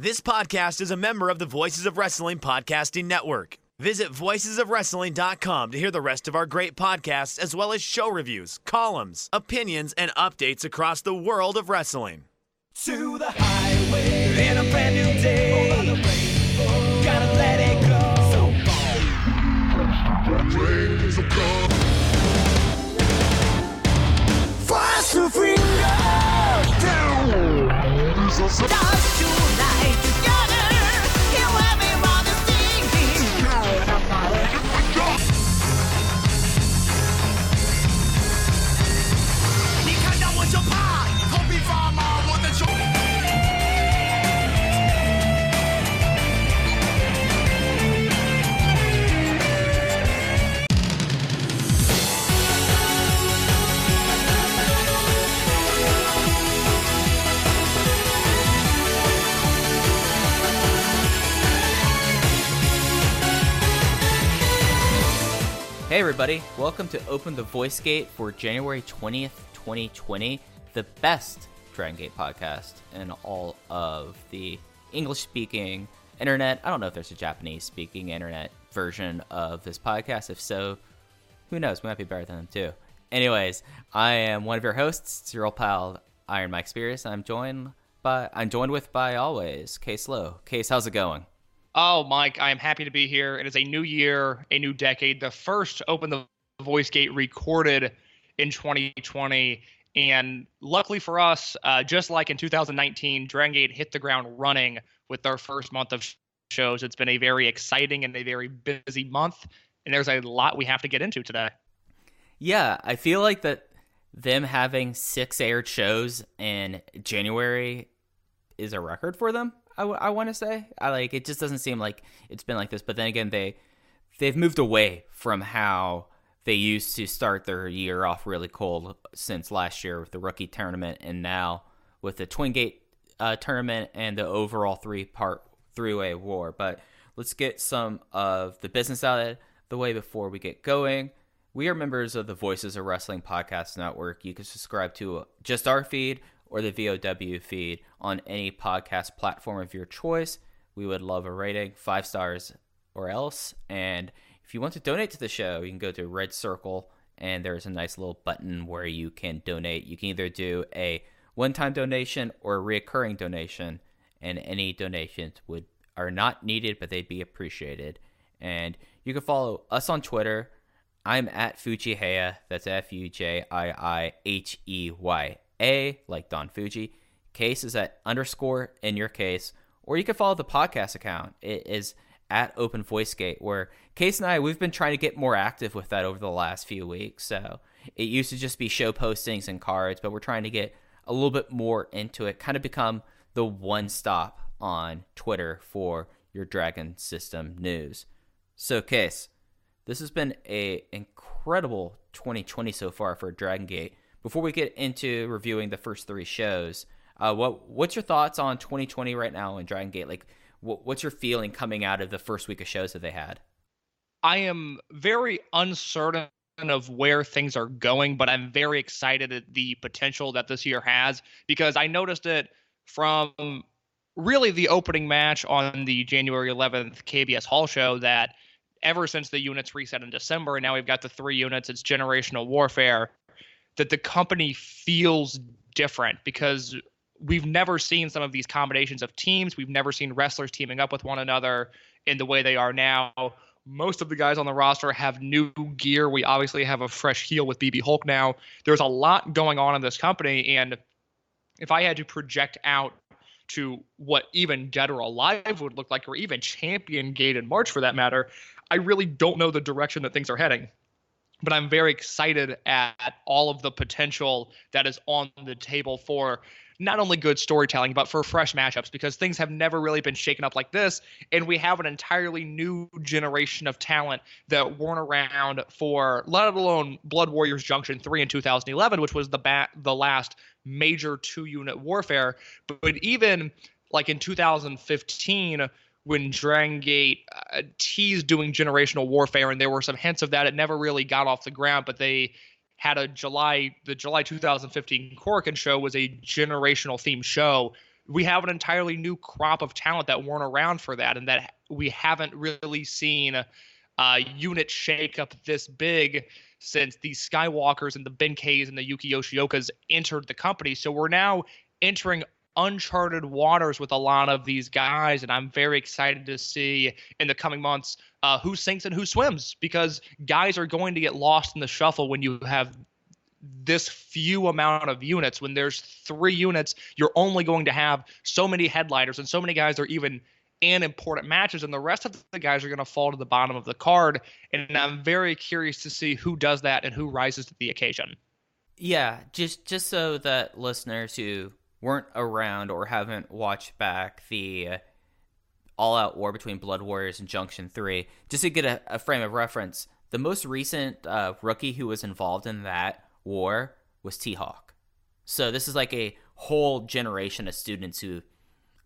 This podcast is a member of the Voices of Wrestling Podcasting Network. Visit voicesofwrestling.com to hear the rest of our great podcasts, as well as show reviews, columns, opinions, and updates across the world of wrestling. To the highway in a brand new day. Over the rainbow, gotta let it go. So fast to freedom. Stars tonight together. Here everybody singing. 你看到我就怕，头皮发麻，我的手。Hey everybody, welcome to Open the Voice Gate for January 20th, 2020, the best Dragon Gate podcast in all of the English-speaking internet. I don't know if there's a Japanese-speaking internet version of this podcast. If so, who knows? We might be better than them too. Anyways, I am one of your hosts, it's your old pal Iron Mike Spears. I'm joined with by always Case Lowe. Case, how's it going? Oh, Mike, I am happy to be here. It is a new year, a new decade. The first Open the Voice Gate recorded in 2020. And luckily for us, just like in 2019, Dragon Gate hit the ground running with their first month of shows. It's been a very exciting and a very busy month. And there's a lot we have to get into today. Yeah, I feel like that them having 6 aired shows in January is a record for them. I want to say, it just doesn't seem like it's been like this. But then again, they've moved away from how they used to start their year off really cold since last year with the rookie tournament, and now with the Twin Gate tournament and the overall 3-part three-way war. But let's get some of the business out of the way before we get going. We are members of the Voices of Wrestling Podcast Network. You can subscribe to just our feed or the VOW feed on any podcast platform of your choice. We would love a rating, 5 stars or else. And if you want to donate to the show, you can go to Red Circle, and there's a nice little button where you can donate. You can either do a one-time donation or a recurring donation, and any donations are not needed, but they'd be appreciated. And you can follow us on Twitter. I'm at Fujiheya. That's FUJIIHEYA, like Don Fuji. Case is at _ in your case, or you can follow the podcast account. It is at Open Voice Gate, where Case and I, we've been trying to get more active with that over the last few weeks. So it used to just be show postings and cards, but we're trying to get a little bit more into it, kind of become the one stop on Twitter for your Dragon System news. So Case, this has been a incredible 2020 so far for Dragon Gate. Before we get into reviewing the first 3 shows, what's your thoughts on 2020 right now in Dragon Gate? Like, what's your feeling coming out of the first week of shows that they had? I am very uncertain of where things are going, but I'm very excited at the potential that this year has, because I noticed it from really the opening match on the January 11th KBS Hall show that ever since the units reset in December, and now we've got the 3 units, it's Generational Warfare, that the company feels different, because we've never seen some of these combinations of teams. We've never seen wrestlers teaming up with one another in the way they are now. Most of the guys on the roster have new gear. We obviously have a fresh heel with BB Hulk now. There's a lot going on in this company, and if I had to project out to what even Dead or Alive would look like, or even Champion Gate in March for that matter, I really don't know the direction that things are heading. But I'm very excited at all of the potential that is on the table for not only good storytelling, but for fresh matchups, because things have never really been shaken up like this. And we have an entirely new generation of talent that weren't around for, let alone Blood Warriors Junction 3 in 2011, which was the last major 2-unit warfare. But even like in 2015, when Dragon Gate teased doing generational warfare, and there were some hints of that, it never really got off the ground, but they had the July 2015 Korakuen show was a generational themed show we have an entirely new crop of talent that weren't around for that, and that we haven't really seen unit shakeup this big since the Skywalkers and the Benkeis and the Yuki Yoshiokas entered the company. So we're now entering uncharted waters with a lot of these guys, and I'm very excited to see in the coming months who sinks and who swims, because guys are going to get lost in the shuffle when you have this few amount of units. When there's 3 units, you're only going to have so many headliners, and so many guys are even in important matches, and the rest of the guys are going to fall to the bottom of the card. And I'm very curious to see who does that and who rises to the occasion. Yeah, just so that listeners who weren't around or haven't watched back the all-out war between Blood Warriors and Junction 3, just to get a frame of reference, the most recent rookie who was involved in that war was T-Hawk. So this is like a whole generation of students who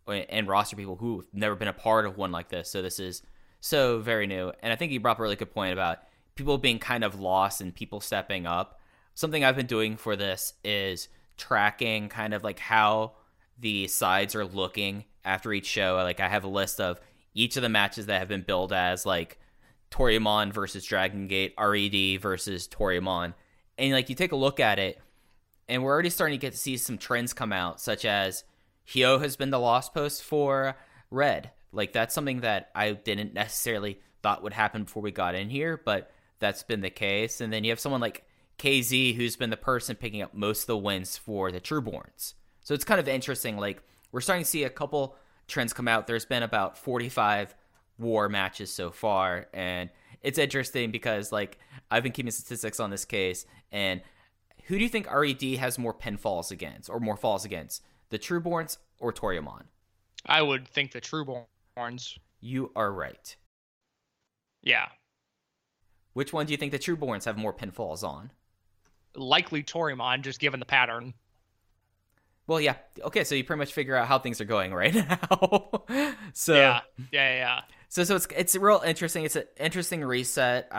and roster people who've never been a part of one like this. So this is so very new. And I think you brought up a really good point about people being kind of lost and people stepping up. Something I've been doing for this is tracking kind of like how the sides are looking after each show. Like I have a list of each of the matches that have been billed as like Toryumon versus Dragon Gate, RED versus Toryumon. And like you take a look at it, and we're already starting to get to see some trends come out, such as Hyo has been the lost post for Red. Like that's something that I didn't necessarily thought would happen before we got in here, but that's been the case. And then you have someone like KZ, who's been the person picking up most of the wins for the Trueborns. So it's kind of interesting. Like we're starting to see a couple trends come out. There's been about 45 war matches so far, and it's interesting because like I've been keeping statistics on this case. And who do you think RED has more pinfalls against or more falls against, the Trueborns or Toryumon? I would think the Trueborns. You are right. Yeah. Which one do you think the Trueborns have more pinfalls on? Likely Toryumon, just given the pattern. Well, yeah. Okay, so you pretty much figure out how things are going right now. So yeah. So it's real interesting. It's an interesting reset.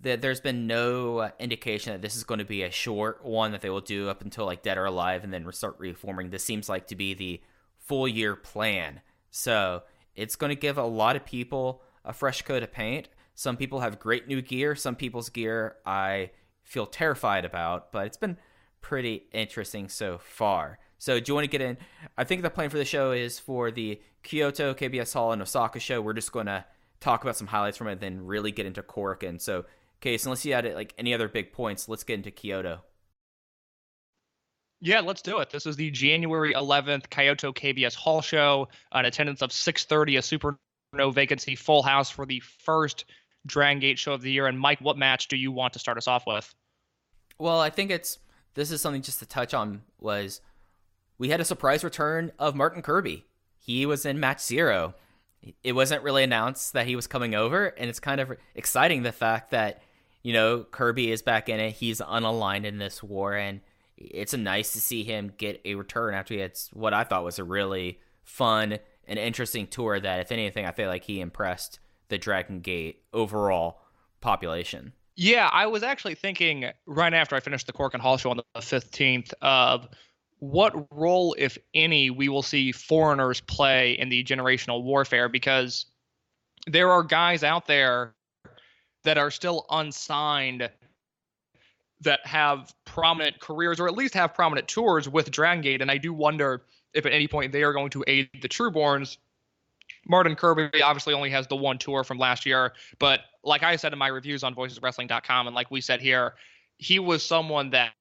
There's been no indication that this is going to be a short one that they will do up until like Dead or Alive and then start reforming. This seems like to be the full year plan. So it's going to give a lot of people a fresh coat of paint. Some people have great new gear. Some people's gear I feel terrified about, but it's been pretty interesting so far. So do you want to get in? I think the plan for the show is for the Kyoto, KBS Hall, and Osaka show. We're just going to talk about some highlights from it, then really get into Korakuen. So, Case, unless you had like any other big points, let's get into Kyoto. Yeah, let's do it. This is the January 11th Kyoto KBS Hall show. An attendance of 630, a super no vacancy, full house for the first Dragon Gate show of the year. And Mike, what match do you want to start us off with? Well, I think this is something just to touch on, was we had a surprise return of Martin Kirby. He was in match 0. It wasn't really announced that he was coming over, and it's kind of exciting the fact that, you know, Kirby is back in it. He's unaligned in this war, and it's nice to see him get a return after he had what I thought was a really fun and interesting tour that, if anything, I feel like he impressed the Dragon Gate overall population. Yeah, I was actually thinking right after I finished the Korakuen Hall show on the 15th of what role, if any, we will see foreigners play in the generational warfare, because there are guys out there that are still unsigned that have prominent careers, or at least have prominent tours with Dragon Gate, and I do wonder if at any point they are going to aid the Trueborns. Martin Kirby obviously only has the one tour from last year, but like I said in my reviews on voiceswrestling.com, and like we said here, he was someone that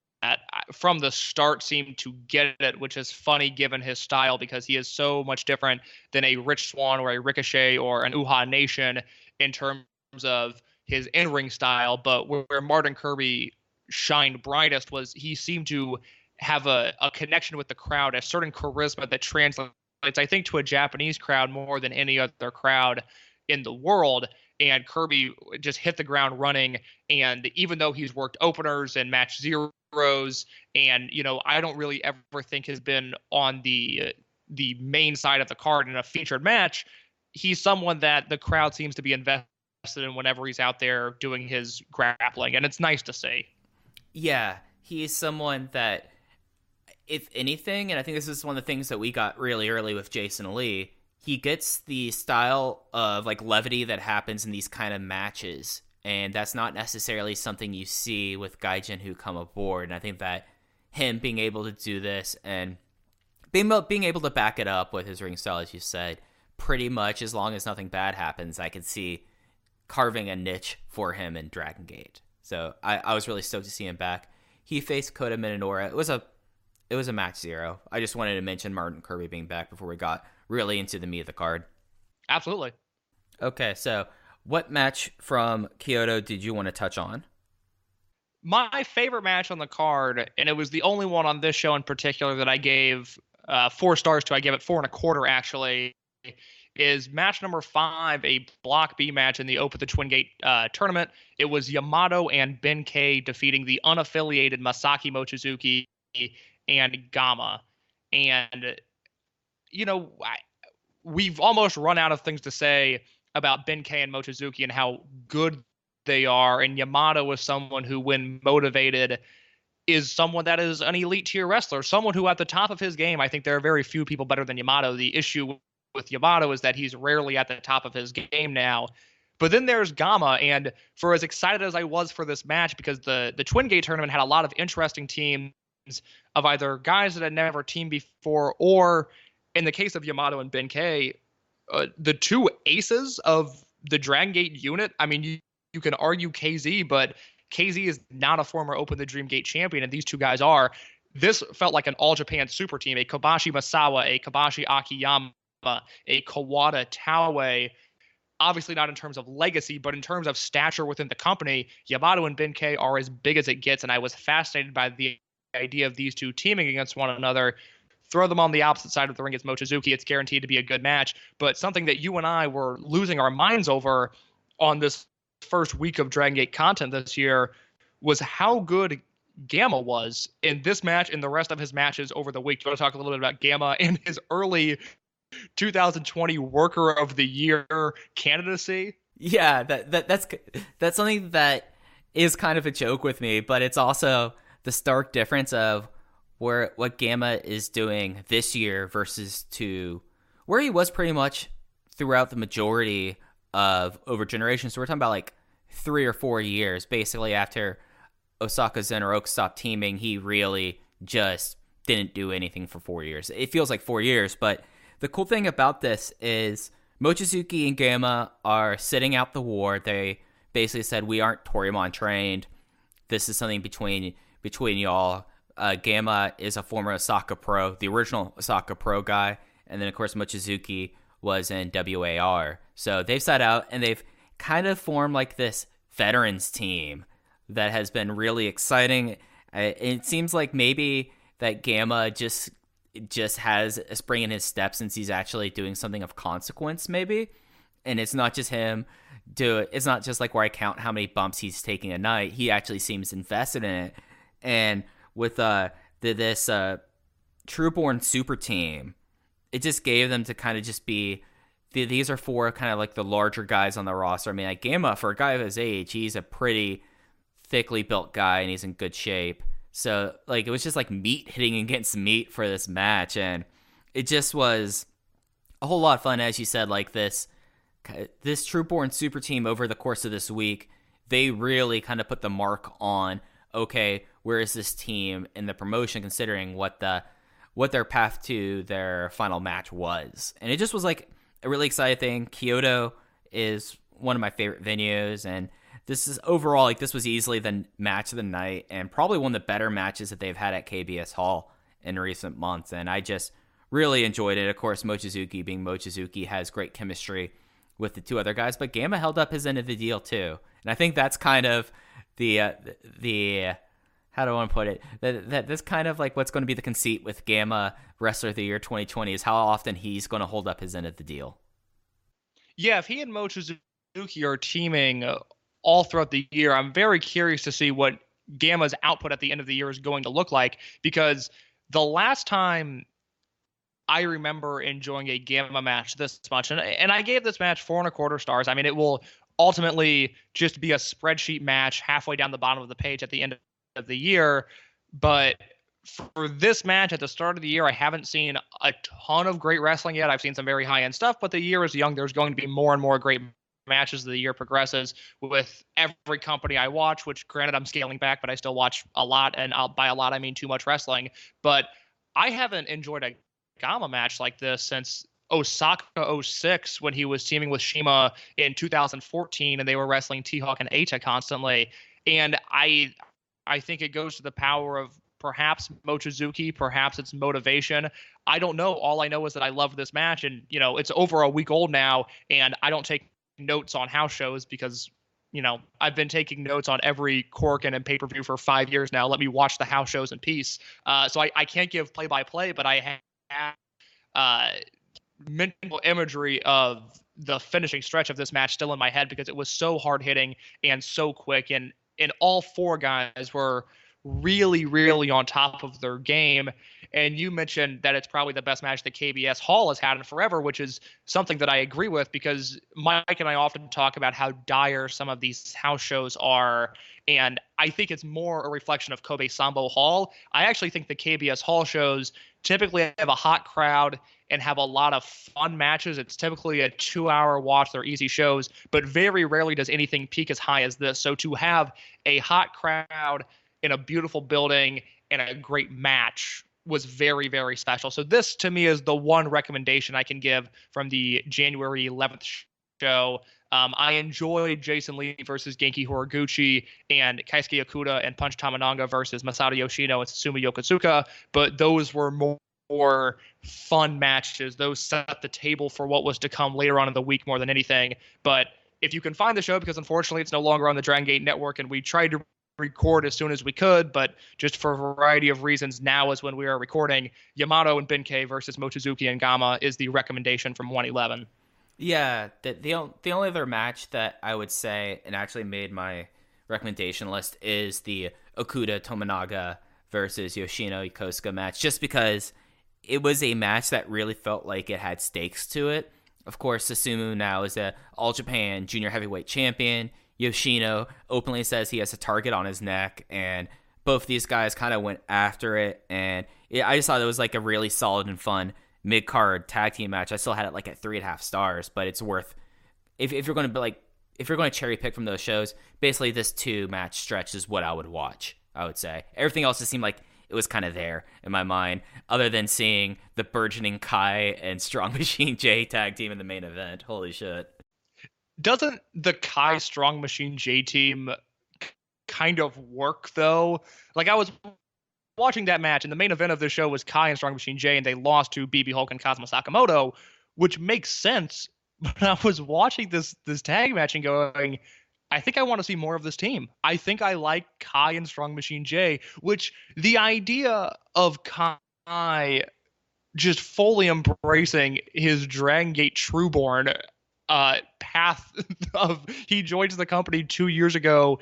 from the start seemed to get it, which is funny given his style, because he is so much different than a Rich Swann or a Ricochet or an Uhaa Nation in terms of his in-ring style. But where Martin Kirby shined brightest was he seemed to have a connection with the crowd, a certain charisma that translates, I think, to a Japanese crowd more than any other crowd in the world. And Kirby just hit the ground running. And even though he's worked openers and match zeros, and, you know, I don't really ever think has been on the main side of the card in a featured match, he's someone that the crowd seems to be invested in whenever he's out there doing his grappling. And it's nice to see. Yeah, he is someone that if anything, and I think this is one of the things that we got really early with Jason Lee, he gets the style of like levity that happens in these kind of matches, and that's not necessarily something you see with Gaijin who come aboard. And I think that him being able to do this and being able to back it up with his ring style, as you said, pretty much as long as nothing bad happens, I could see carving a niche for him in Dragon Gate. So I was really stoked to see him back. He faced Kota Minoura. It was a match 0. I just wanted to mention Martin Kirby being back before we got really into the meat of the card. Absolutely. Okay, so what match from Kyoto did you want to touch on? My favorite match on the card, and it was the only one on this show in particular that I gave 4 stars to. I gave it 4.25 actually. Is match number 5, a Block B match in the Open the Twin Gate tournament. It was Yamato and Ben-K defeating the unaffiliated Masaki Mochizuki and Gama. And, you know, we've almost run out of things to say about Ben-K and Mochizuki and how good they are. And Yamato is someone who, when motivated, is someone that is an elite tier wrestler, someone who at the top of his game, I think there are very few people better than Yamato. The issue with Yamato is that he's rarely at the top of his game now. But then there's Gama, and for as excited as I was for this match, because the Twin Gate tournament had a lot of interesting teams of either guys that had never teamed before, or in the case of Yamato and Ben-K, the 2 aces of the Dragon Gate unit. I mean, you can argue KZ, but KZ is not a former Open the Dream Gate champion, and these 2 guys are. This felt like an all-Japan super team, a Kobashi Masawa, a Kobashi Akiyama, a Kawada Taue. Obviously not in terms of legacy, but in terms of stature within the company, Yamato and Ben-K are as big as it gets, and I was fascinated by the idea of these 2 teaming against one another. Throw them on the opposite side of the ring as Mochizuki, it's guaranteed to be a good match. But something that you and I were losing our minds over on this first week of Dragon Gate content this year was how good Gama was in this match and the rest of his matches over the week. Do you want to talk a little bit about Gama and his early 2020 Worker of the Year candidacy? Yeah, that's something that is kind of a joke with me, but it's also the stark difference of what Gama is doing this year versus to where he was pretty much throughout the majority of over generations. So we're talking about like 3 or 4 years, basically after Osaka Zenoroku stopped teaming, he really just didn't do anything for 4 years. It feels like 4 years, but the cool thing about this is Mochizuki and Gama are sitting out the war. They basically said, we aren't Toryumon trained. This is something between y'all. Gama is a former Osaka Pro, the original Osaka Pro guy. And then, of course, Mochizuki was in WAR. So they've sat out and they've kind of formed like this veterans team that has been really exciting. It seems like maybe that Gama just has a spring in his step since he's actually doing something of consequence, maybe. And it's not just him it's not just like where I count how many bumps he's taking a night. He actually seems invested in it. And with this Trueborn super team, it just gave them to kind of just be these are 4 kind of like the larger guys on the roster. I mean, like Gama, for a guy of his age, he's a pretty thickly built guy and he's in good shape. So, like, it was just like meat hitting against meat for this match, and it just was a whole lot of fun. As you said, like this Trueborn super team over the course of this week, they really kind of put the mark on, okay, where is this team in the promotion, considering what their path to their final match was. And it just was like a really exciting thing. Kyoto is one of my favorite venues, and this is overall, like, this was easily the match of the night and probably one of the better matches that they've had at KBS Hall in recent months. And I just really enjoyed it. Of course, Mochizuki being Mochizuki has great chemistry with the 2 other guys, but Gama held up his end of the deal too. And I think that's kind of the how do I want to put it? That's kind of like what's going to be the conceit with Gama Wrestler of the Year 2020 is how often he's going to hold up his end of the deal. Yeah, if he and Mochizuki are teaming all throughout the year, I'm very curious to see what Gama's output at the end of the year is going to look like, because the last time I remember enjoying a Gama match this much, and I gave this match 4.25 stars. I mean, it will ultimately just be a spreadsheet match halfway down the bottom of the page at the end of the year, but for this match at the start of the year, I haven't seen a ton of great wrestling yet. I've seen some very high-end stuff, but the year is young. There's going to be more and more great matches as the year progresses with every company I watch, which granted I'm scaling back, but I still watch a lot, and by a lot I mean too much wrestling. But I haven't enjoyed a Gama match like this since Osaka '06 when he was teaming with Shima in 2014 and they were wrestling T-Hawk and Eita constantly. And I think it goes to the power of perhaps Mochizuki, perhaps it's motivation. I don't know. All I know is that I love this match, and it's over a week old now, and I don't take notes on house shows because I've been taking notes on every Korakuen and pay-per-view for 5 years now. Let me watch the house shows in peace. So I can't give play-by-play, but I have mental imagery of the finishing stretch of this match still in my head because it was so hard-hitting and so quick, and all four guys were really, really on top of their game. And you mentioned that it's probably the best match that KBS Hall has had in forever, which is something that I agree with because Mike and I often talk about how dire some of these house shows are. And I think it's more a reflection of Kobe Sambo Hall. I actually think the KBS Hall shows typically have a hot crowd and have a lot of fun matches. It's typically a 2-hour watch. They're easy shows, but very rarely does anything peak as high as this. So to have a hot crowd in a beautiful building and a great match was very, very special. So this, to me, is the one recommendation I can give from the January 11th show. I enjoyed Jason Lee versus Genki Horiguchi and Keisuke Okuda and Punch Tominaga versus Masato Yoshino and Susumu Yokosuka, but those were more fun matches. Those set the table for what was to come later on in the week more than anything. But if you can find the show, because unfortunately it's no longer on the Dragon Gate Network, and we tried to record as soon as we could, but just for a variety of reasons, now is when we are recording. Yamato and Benkei versus Mochizuki and Gama is the recommendation from 111. Yeah, the only other match that I would say and actually made my recommendation list is the Okuda Tominaga versus Yoshino Yokosuka match, just because it was a match that really felt like it had stakes to it. Of course, Susumu now is a All Japan Junior Heavyweight Champion. Yoshino openly says he has a target on his neck, and both these guys kind of went after it. And I just thought it was like a really solid and fun mid-card tag team match. I still had it like at 3.5 stars, but it's worth, if you're going to cherry pick from those shows, basically this 2-match stretch is what I would watch, I would say. Everything else just seemed like it was kind of there in my mind, other than seeing the burgeoning Kai and Strong Machine J tag team in the main event. Holy shit. Doesn't the Kai Strong Machine J team kind of work, though? Like, I was watching that match, and the main event of the show was Kai and Strong Machine J, and they lost to BB Hulk and Kazuma Sakamoto, which makes sense. But I was watching this tag match and going, I think I want to see more of this team. I think I like Kai and Strong Machine J, which the idea of Kai just fully embracing his Dragon Gate Trueborn path of, he joins the company 2 years ago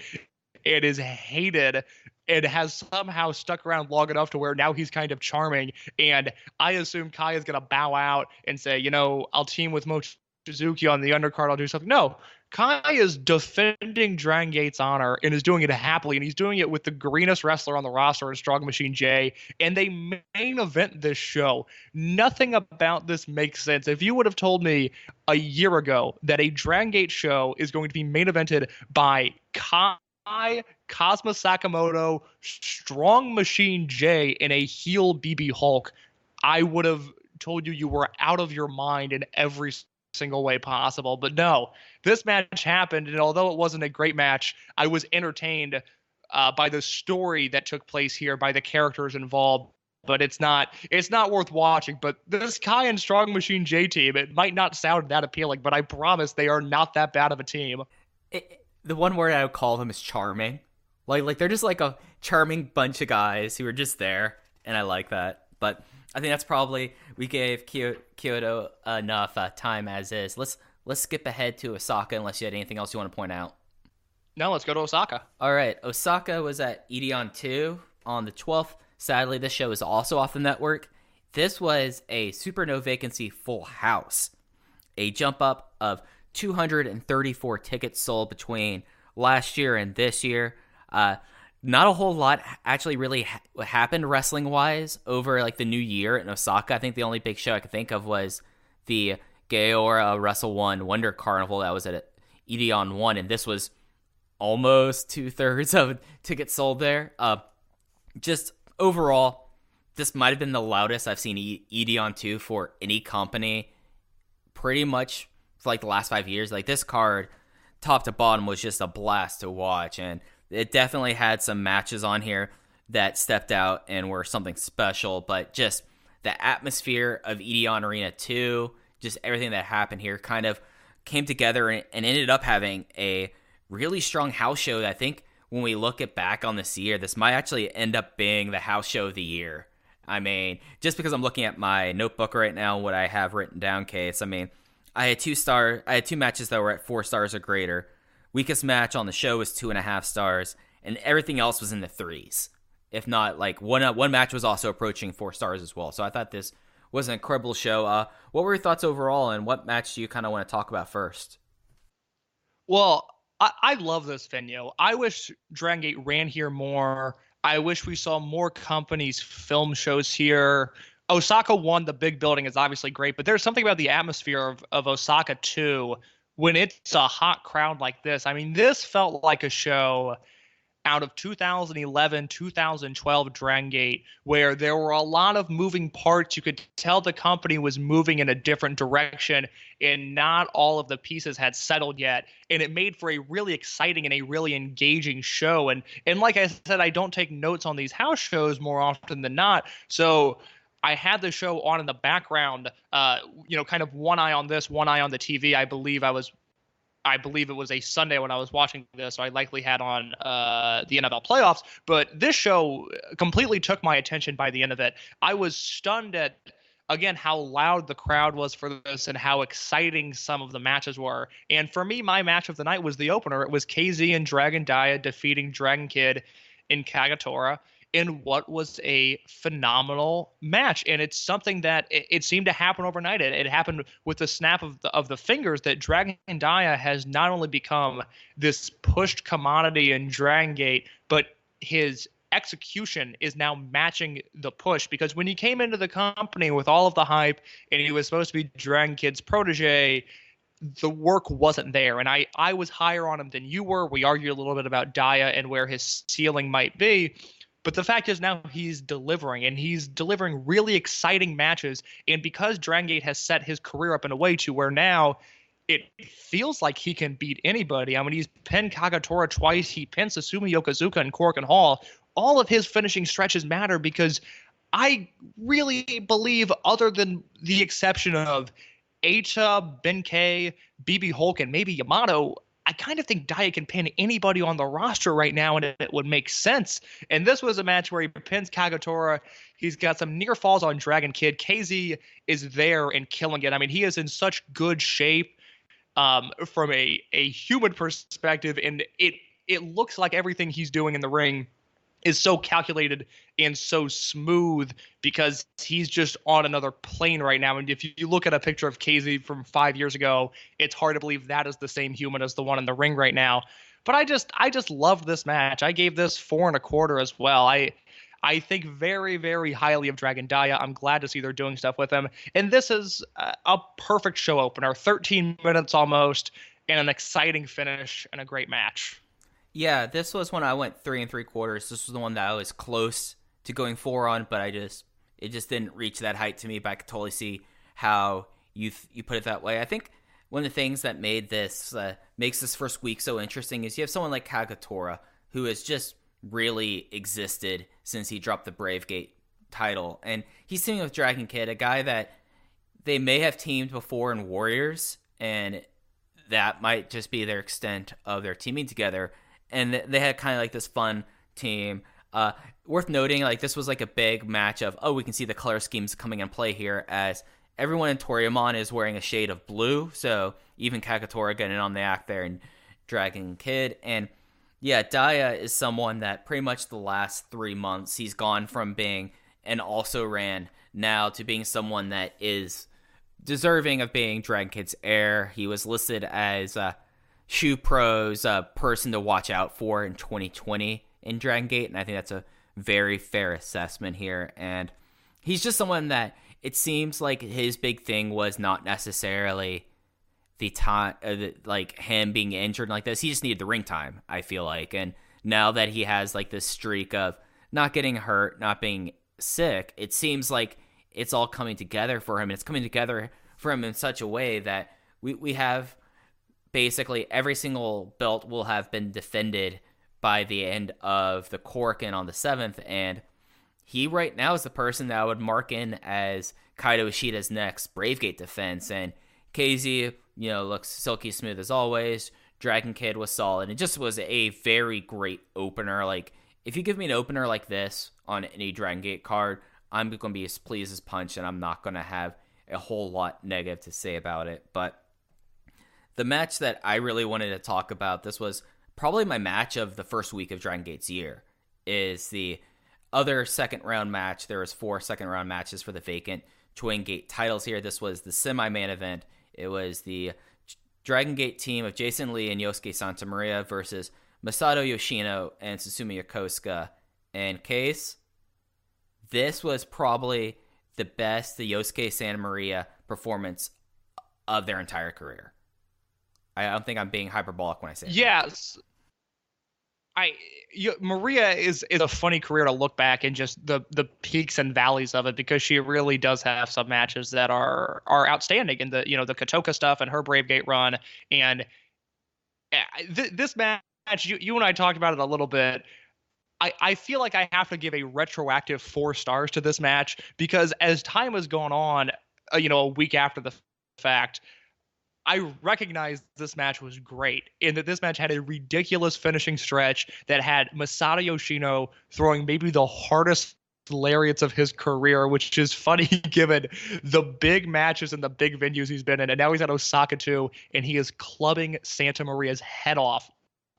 and is hated and has somehow stuck around long enough to where now he's kind of charming. And I assume Kai is going to bow out and say, I'll team with Mochizuki on the undercard. I'll do something. No, Kai is defending Dragon Gate's honor and is doing it happily. And he's doing it with the greenest wrestler on the roster in Strong Machine J. And they main event this show. Nothing about this makes sense. If you would have told me a year ago that a Dragon Gate show is going to be main evented by Kai, Kazuma Sakamoto, Strong Machine J, and a heel BB Hulk, I would have told you were out of your mind in every single way possible. But no, this match happened, and although it wasn't a great match, I was entertained by the story that took place here, by the characters involved. But it's not worth watching. But this Kai and Strong Machine J team, it might not sound that appealing, but I promise they are not that bad of a team. The one word I would call them is charming. Like they're just like a charming bunch of guys who are just there, and I like that. But I think that's probably, we gave Kyoto enough time as is. Let's skip ahead to Osaka unless you had anything else you want to point out. No, let's go to Osaka. All right, Osaka was at Edion 2 on the 12th. Sadly, this show is also off the network. This was a Super No Vacancy full house. A jump up of 234 tickets sold between last year and this year. not a whole lot actually really happened wrestling wise over like the new year in Osaka. I think the only big show I could think of was the Gaora Wrestle One Wonder Carnival that was at Edion 1, and this was almost 2/3 of tickets sold there. Just overall, this might have been the loudest I've seen Edion 2 for any company pretty much for like the last 5 years. Like, this card, top to bottom, was just a blast to watch, and it definitely had some matches on here that stepped out and were something special, but just the atmosphere of Edion Arena 2, just everything that happened here kind of came together and ended up having a really strong house show that I think when we look back on this year, this might actually end up being the house show of the year. I mean, just because I'm looking at my notebook right now, what I have written down, Case, I mean, I had two matches that were at 4 stars or greater. Weakest match on the show was 2.5 stars, and everything else was in the 3s. If not, like, one match was also approaching 4 stars as well. So I thought this was an incredible show. What were your thoughts overall, and what match do you kind of want to talk about first? Well, I love this venue. I wish Dragon Gate ran here more. I wish we saw more companies film shows here. Osaka 1, the big building, is obviously great, but there's something about the atmosphere of Osaka 2 when it's a hot crowd like this. I mean, this felt like a show out of 2011, 2012 Dragon Gate, where there were a lot of moving parts. You could tell the company was moving in a different direction, and not all of the pieces had settled yet. And it made for a really exciting and a really engaging show. And like I said, I don't take notes on these house shows more often than not. So I had the show on in the background, kind of one eye on this, one eye on the TV. I believe it was a Sunday when I was watching this, so I likely had on the NFL playoffs. But this show completely took my attention by the end of it. I was stunned at, again, how loud the crowd was for this and how exciting some of the matches were. And for me, my match of the night was the opener. It was KZ and Dragon Dia defeating Dragon Kid in Kagetora in what was a phenomenal match. And it's something that it seemed to happen overnight. It happened with the snap of the fingers that Dragon Dia has not only become this pushed commodity in Dragon Gate, but his execution is now matching the push, because when he came into the company with all of the hype and he was supposed to be Dragon Kid's protege, the work wasn't there. And I was higher on him than you were. We argued a little bit about Dia and where his ceiling might be. But the fact is now he's delivering, and he's delivering really exciting matches. And because Dragon Gate has set his career up in a way to where now it feels like he can beat anybody. I mean, he's pinned Kagetora twice. He pinned Susumu Yokozuka and Korakuen Hall. All of his finishing stretches matter, because I really believe, other than the exception of Eita, Benkei, BB Hulk, and maybe Yamato, I kind of think Dia can pin anybody on the roster right now, and it would make sense. And this was a match where he pins Kagetora. He's got some near falls on Dragon Kid. KZ is there and killing it. I mean, he is in such good shape from a human perspective, and it looks like everything he's doing in the ring is so calculated and so smooth, because he's just on another plane right now. And if you look at a picture of KZ from 5 years ago, it's hard to believe that is the same human as the one in the ring right now. But I just loved this match. I gave this 4 1/4 as well. I think very, very highly of Dragon Dia. I'm glad to see they're doing stuff with him. And this is a perfect show opener, 13 minutes almost, and an exciting finish and a great match. Yeah, this was when I went 3 3/4. This was the one that I was close to going 4 on, but it just didn't reach that height to me. But I could totally see how you put it that way. I think one of the things that made this makes this first week so interesting is you have someone like Kagetora, who has just really existed since he dropped the Brave Gate title, and he's teaming with Dragon Kid, a guy that they may have teamed before in Warriors, and that might just be their extent of their teaming together. And they had kind of like this fun team. Worth noting, like, this was like a big match of, we can see the color schemes coming in play here, as everyone in Toryumon is wearing a shade of blue. So even Kagetora getting on the act there, and Dragon Kid. And yeah, Dia is someone that pretty much the last 3 months, he's gone from being an also-ran now to being someone that is deserving of being Dragon Kid's heir. He was listed as Shoe Pro's person to watch out for in 2020 in Dragon Gate, and I think that's a very fair assessment here. And he's just someone that it seems like his big thing was not necessarily the time, like him being injured like this. He just needed the ring time, I feel like. And now that he has like this streak of not getting hurt, not being sick, it seems like it's all coming together for him. And it's coming together for him in such a way that we have basically every single belt will have been defended by the end of the Korakuen on the 7th. And he right now is the person that I would mark in as Kaito Ishida's next Bravegate defense. And KZ, looks silky smooth as always. Dragon Kid was solid. It just was a very great opener. Like, if you give me an opener like this on any Dragon Gate card, I'm going to be as pleased as punch, and I'm not going to have a whole lot negative to say about it. But the match that I really wanted to talk about, this was probably my match of the first week of Dragon Gate's year, is the other second round match. There was 4 second round matches for the vacant Twin Gate titles here. This was the semi-main event. It was the Dragon Gate team of Jason Lee and Yosuke Santa Maria versus Masato Yoshino and Susumu Yokosuka. And Case, this was probably the best the Yosuke Santa Maria performance of their entire career. I don't think I'm being hyperbolic when I say that. Yes. Maria is a funny career to look back and just the peaks and valleys of it, because she really does have some matches that are outstanding in the the Kotoka stuff and her Brave Gate run. And this match, you and I talked about it a little bit. I feel like I have to give a retroactive 4 stars to this match, because as time has gone on, a week after the fact, I recognize this match was great, and that this match had a ridiculous finishing stretch that had Masato Yoshino throwing maybe the hardest lariats of his career, which is funny given the big matches and the big venues he's been in. And now he's at Osaka too, and he is clubbing Santa Maria's head off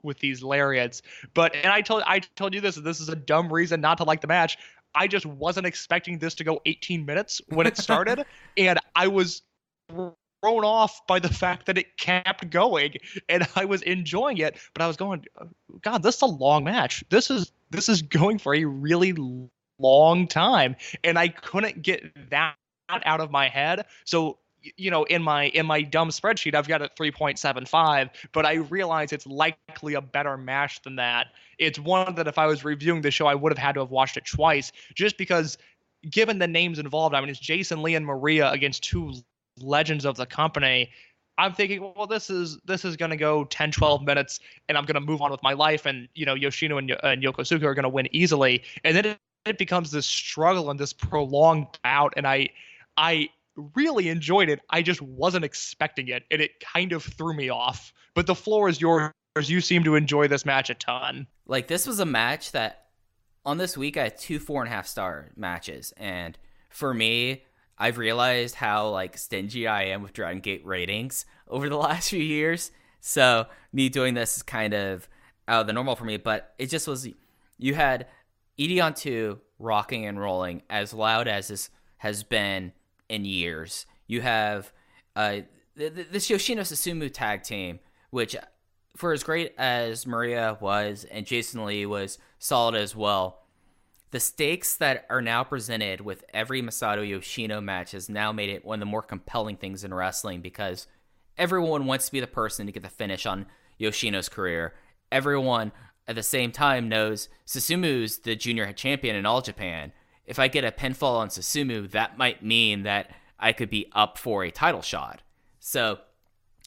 with these lariats. And I told you this is a dumb reason not to like the match. I just wasn't expecting this to go 18 minutes when it started, and I was thrown off by the fact that it kept going, and I was enjoying it, but I was going, God, this is a long match. This is going for a really long time, and I couldn't get that out of my head. So, in my dumb spreadsheet, I've got it 3.75, but I realize it's likely a better match than that. It's one that if I was reviewing the show, I would have had to have watched it twice, just because given the names involved. I mean, it's Jason Lee and Maria against 2 legends of the company. I'm thinking, well, this is going to go 10, 12 minutes, and I'm going to move on with my life, and Yoshino and Yokosuka are going to win easily. And then it becomes this struggle and this prolonged bout, and I really enjoyed it. I just wasn't expecting it, and it kind of threw me off. But the floor is yours. You seem to enjoy this match a ton. Like, this was a match that on this week I had 2 4.5 star matches, and for me, I've realized how stingy I am with Dragon Gate ratings over the last few years. So me doing this is kind of out of the normal for me, but it just was, you had Ideon 2 rocking and rolling as loud as this has been in years. You have this Yoshino Susumu tag team, which for as great as Maria was and Jason Lee was solid as well, the stakes that are now presented with every Masato Yoshino match has now made it one of the more compelling things in wrestling, because everyone wants to be the person to get the finish on Yoshino's career. Everyone at the same time knows Susumu's the junior champion in All Japan. If I get a pinfall on Susumu, that might mean that I could be up for a title shot. So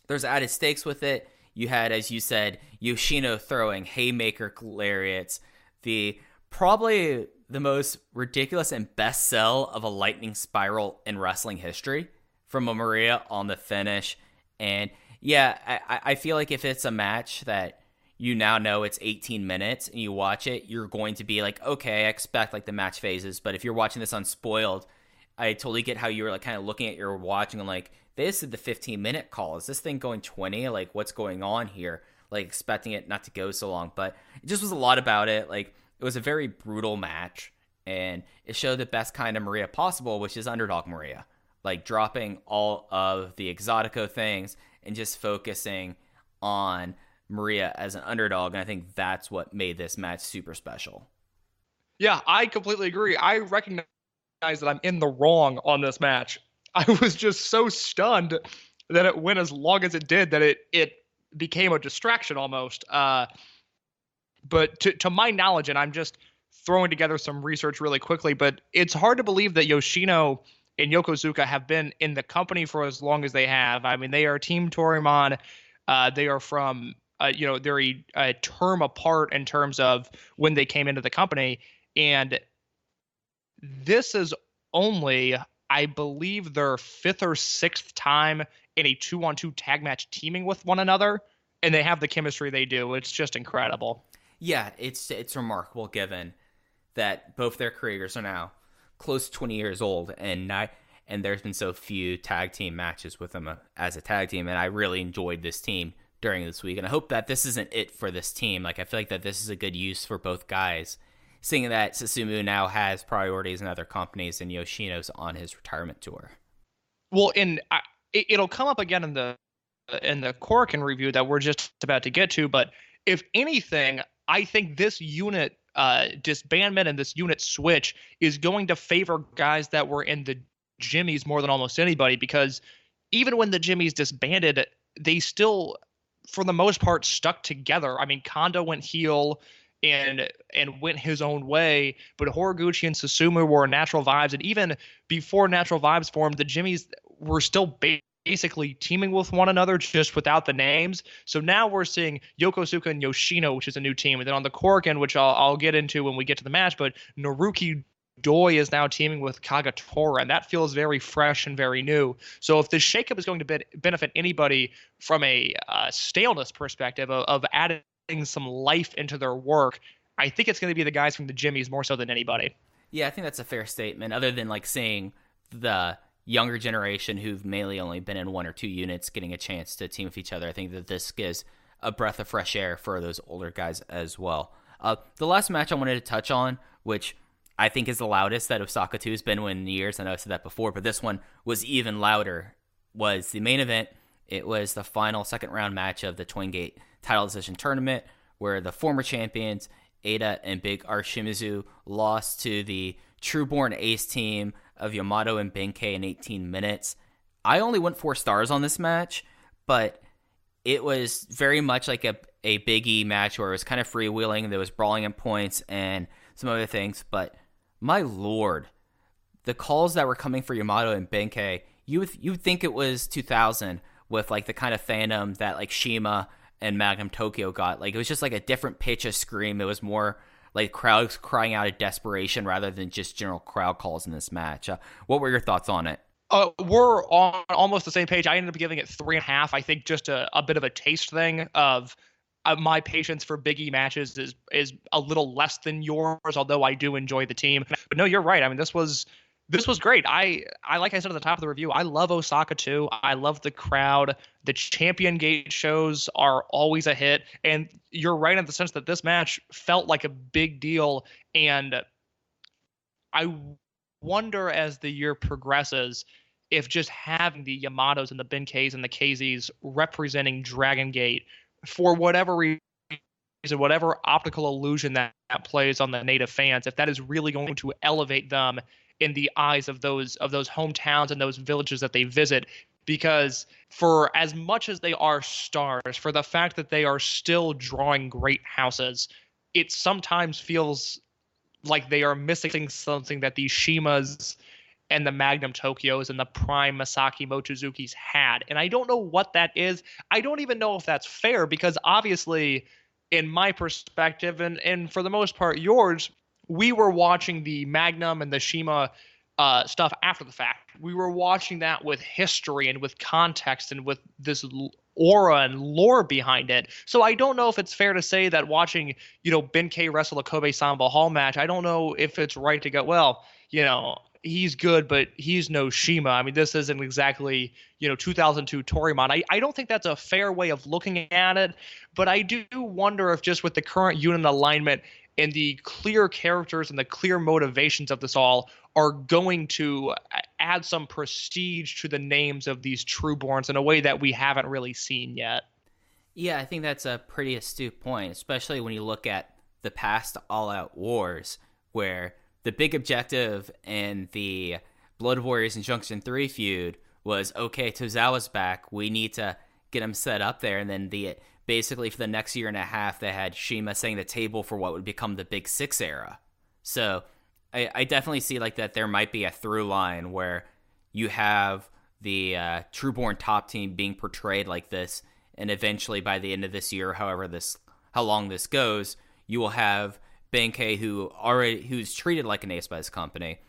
there's added stakes with it. You had, as you said, Yoshino throwing haymaker lariats, probably the most ridiculous and best sell of a lightning spiral in wrestling history from a Maria on the finish. And yeah, I feel like if it's a match that you now know it's 18 minutes and you watch it, you're going to be like, okay, I expect the match phases. But if you're watching this unspoiled, I totally get how you were kind of looking at your watching and this is the 15-minute call. Is this thing going 20? What's going on here? Expecting it not to go so long. But it just was a lot about it. It was a very brutal match, and it showed the best kind of Maria possible, which is underdog Maria. Dropping all of the Exotico things and just focusing on Maria as an underdog, and I think that's what made this match super special. Yeah, I completely agree. I recognize that I'm in the wrong on this match. I was just so stunned that it went as long as it did that it became a distraction almost. But to my knowledge, and I'm just throwing together some research really quickly, but it's hard to believe that Yoshino and Yokozuka have been in the company for as long as they have. I mean, they are Team Torimon. They are from, they're a term apart in terms of when they came into the company. And this is only, I believe, their 5th or 6th time in a 2-on-2 tag match teaming with one another. And they have the chemistry they do. It's just incredible. Yeah, it's remarkable given that both their careers are now close to 20 years old, and there's been so few tag team matches with them as a tag team, and I really enjoyed this team during this week, and I hope that this isn't it for this team. Like, I feel like that this is a good use for both guys, seeing that Susumu now has priorities in other companies and Yoshino's on his retirement tour. Well, it'll come up again in the Korakuen review that we're just about to get to, but if anything, I think this unit disbandment and this unit switch is going to favor guys that were in the Jimmies more than almost anybody, because even when the Jimmies disbanded, they still, for the most part, stuck together. I mean, Kondo went heel and went his own way, but Horiguchi and Susumu were Natural Vibes, and even before Natural Vibes formed, the Jimmies were still basically teaming with one another, just without the names. So now we're seeing Yokozuka and Yoshino, which is a new team. And then on the Korakuen, which I'll get into when we get to the match, but Naruki Doi is now teaming with Kagatora, and that feels very fresh and very new. So if this shakeup is going to benefit anybody from a staleness perspective of adding some life into their work, I think it's going to be the guys from the Jimmies more so than anybody. Yeah, I think that's a fair statement, other than like seeing the younger generation who've mainly only been in 1 or 2 units getting a chance to team with each other. I think that this gives a breath of fresh air for those older guys as well. The last match I wanted to touch on, which I think is the loudest that Osaka 2 has been in years. I know I said that before, but this one was even louder, was the main event. It was the final second round match of the Twin Gate title decision tournament, where the former champions, Eita and Big R Shimizu, lost to the Trueborn Ace team of Yamato and Benkei in 18 minutes. I only went 4 stars on this match, but it was very much like a Big E match where it was kind of freewheeling. There was brawling and points and some other things, but my lord, the calls that were coming for Yamato and Benkei, you would think it was 2000 with like the kind of fandom that like Shima and Magnum Tokyo got. Like, it was just like a different pitch of scream. It was more like crowds crying out of desperation rather than just general crowd calls in this match. What were your thoughts on it? We're on almost the same page. I ended up giving it 3.5. I think just a bit of a taste thing of my patience for Big E matches is a little less than yours, although I do enjoy the team. But no, you're right. I mean, this was great. I like I said at the top of the review, I love Osaka too. I love the crowd. The Champion Gate shows are always a hit. And you're right in the sense that this match felt like a big deal. And I wonder as the year progresses if just having the Yamatos and the Benkeis and the KZs representing Dragon Gate for whatever reason, whatever optical illusion that plays on the native fans, if that is really going to elevate them in the eyes of those hometowns and those villages that they visit. Because for as much as they are stars, for the fact that they are still drawing great houses, it sometimes feels like they are missing something that the Shimas and the Magnum Tokyos and the prime Masaki Mochizuki's had. And I don't know what that is. I don't even know if that's fair, because obviously, in my perspective, and for the most part yours, we were watching the Magnum and the Shima stuff after the fact. We were watching that with history and with context and with this aura and lore behind it. So I don't know if it's fair to say that watching, Benkei wrestle a Kobe Samba Hall match, I don't know if it's right to go, well, he's good, but he's no Shima. I mean, this isn't exactly, 2002 Torimon. I don't think that's a fair way of looking at it, but I do wonder if just with the current unit alignment and the clear characters and the clear motivations of this all are going to add some prestige to the names of these Trueborns in a way that we haven't really seen yet. Yeah, I think that's a pretty astute point, especially when you look at the past All Out Wars, where the big objective in the Blood Warriors and Junction 3 feud was, okay, Tozawa's back, we need to get him set up there, and then basically for the next year and a half, they had CIMA setting the table for what would become the Big Six era. So I definitely see like that there might be a through line where you have the Trueborn top team being portrayed like this, and eventually by the end of this year, how long this goes, you will have Benkei who's treated like an ace by his company,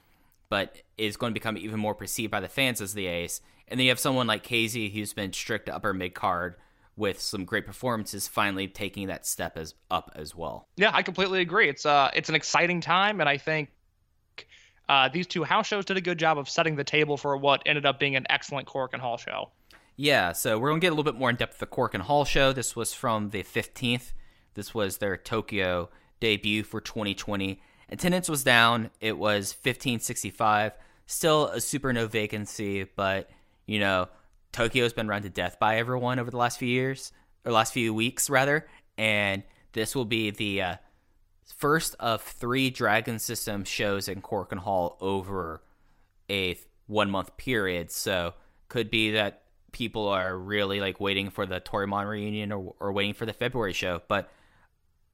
but is going to become even more perceived by the fans as the ace. And then you have someone like KZ who's been strict upper mid card with some great performances, finally taking that step up as well. Yeah, I completely agree. It's an exciting time, and I think these two house shows did a good job of setting the table for what ended up being an excellent Korakuen Hall show. Yeah, so we're going to get a little bit more in depth with the Korakuen Hall show. This was from the 15th. This was their Tokyo debut for 2020. Attendance was down. It was 1565. Still a super no vacancy, but, you know, Tokyo's been run to death by everyone over the last few weeks, and this will be the first of 3 Dragon System shows in Korakuen Hall over a 1 month period. So could be that people are really like waiting for the Torimon reunion or waiting for the February show, but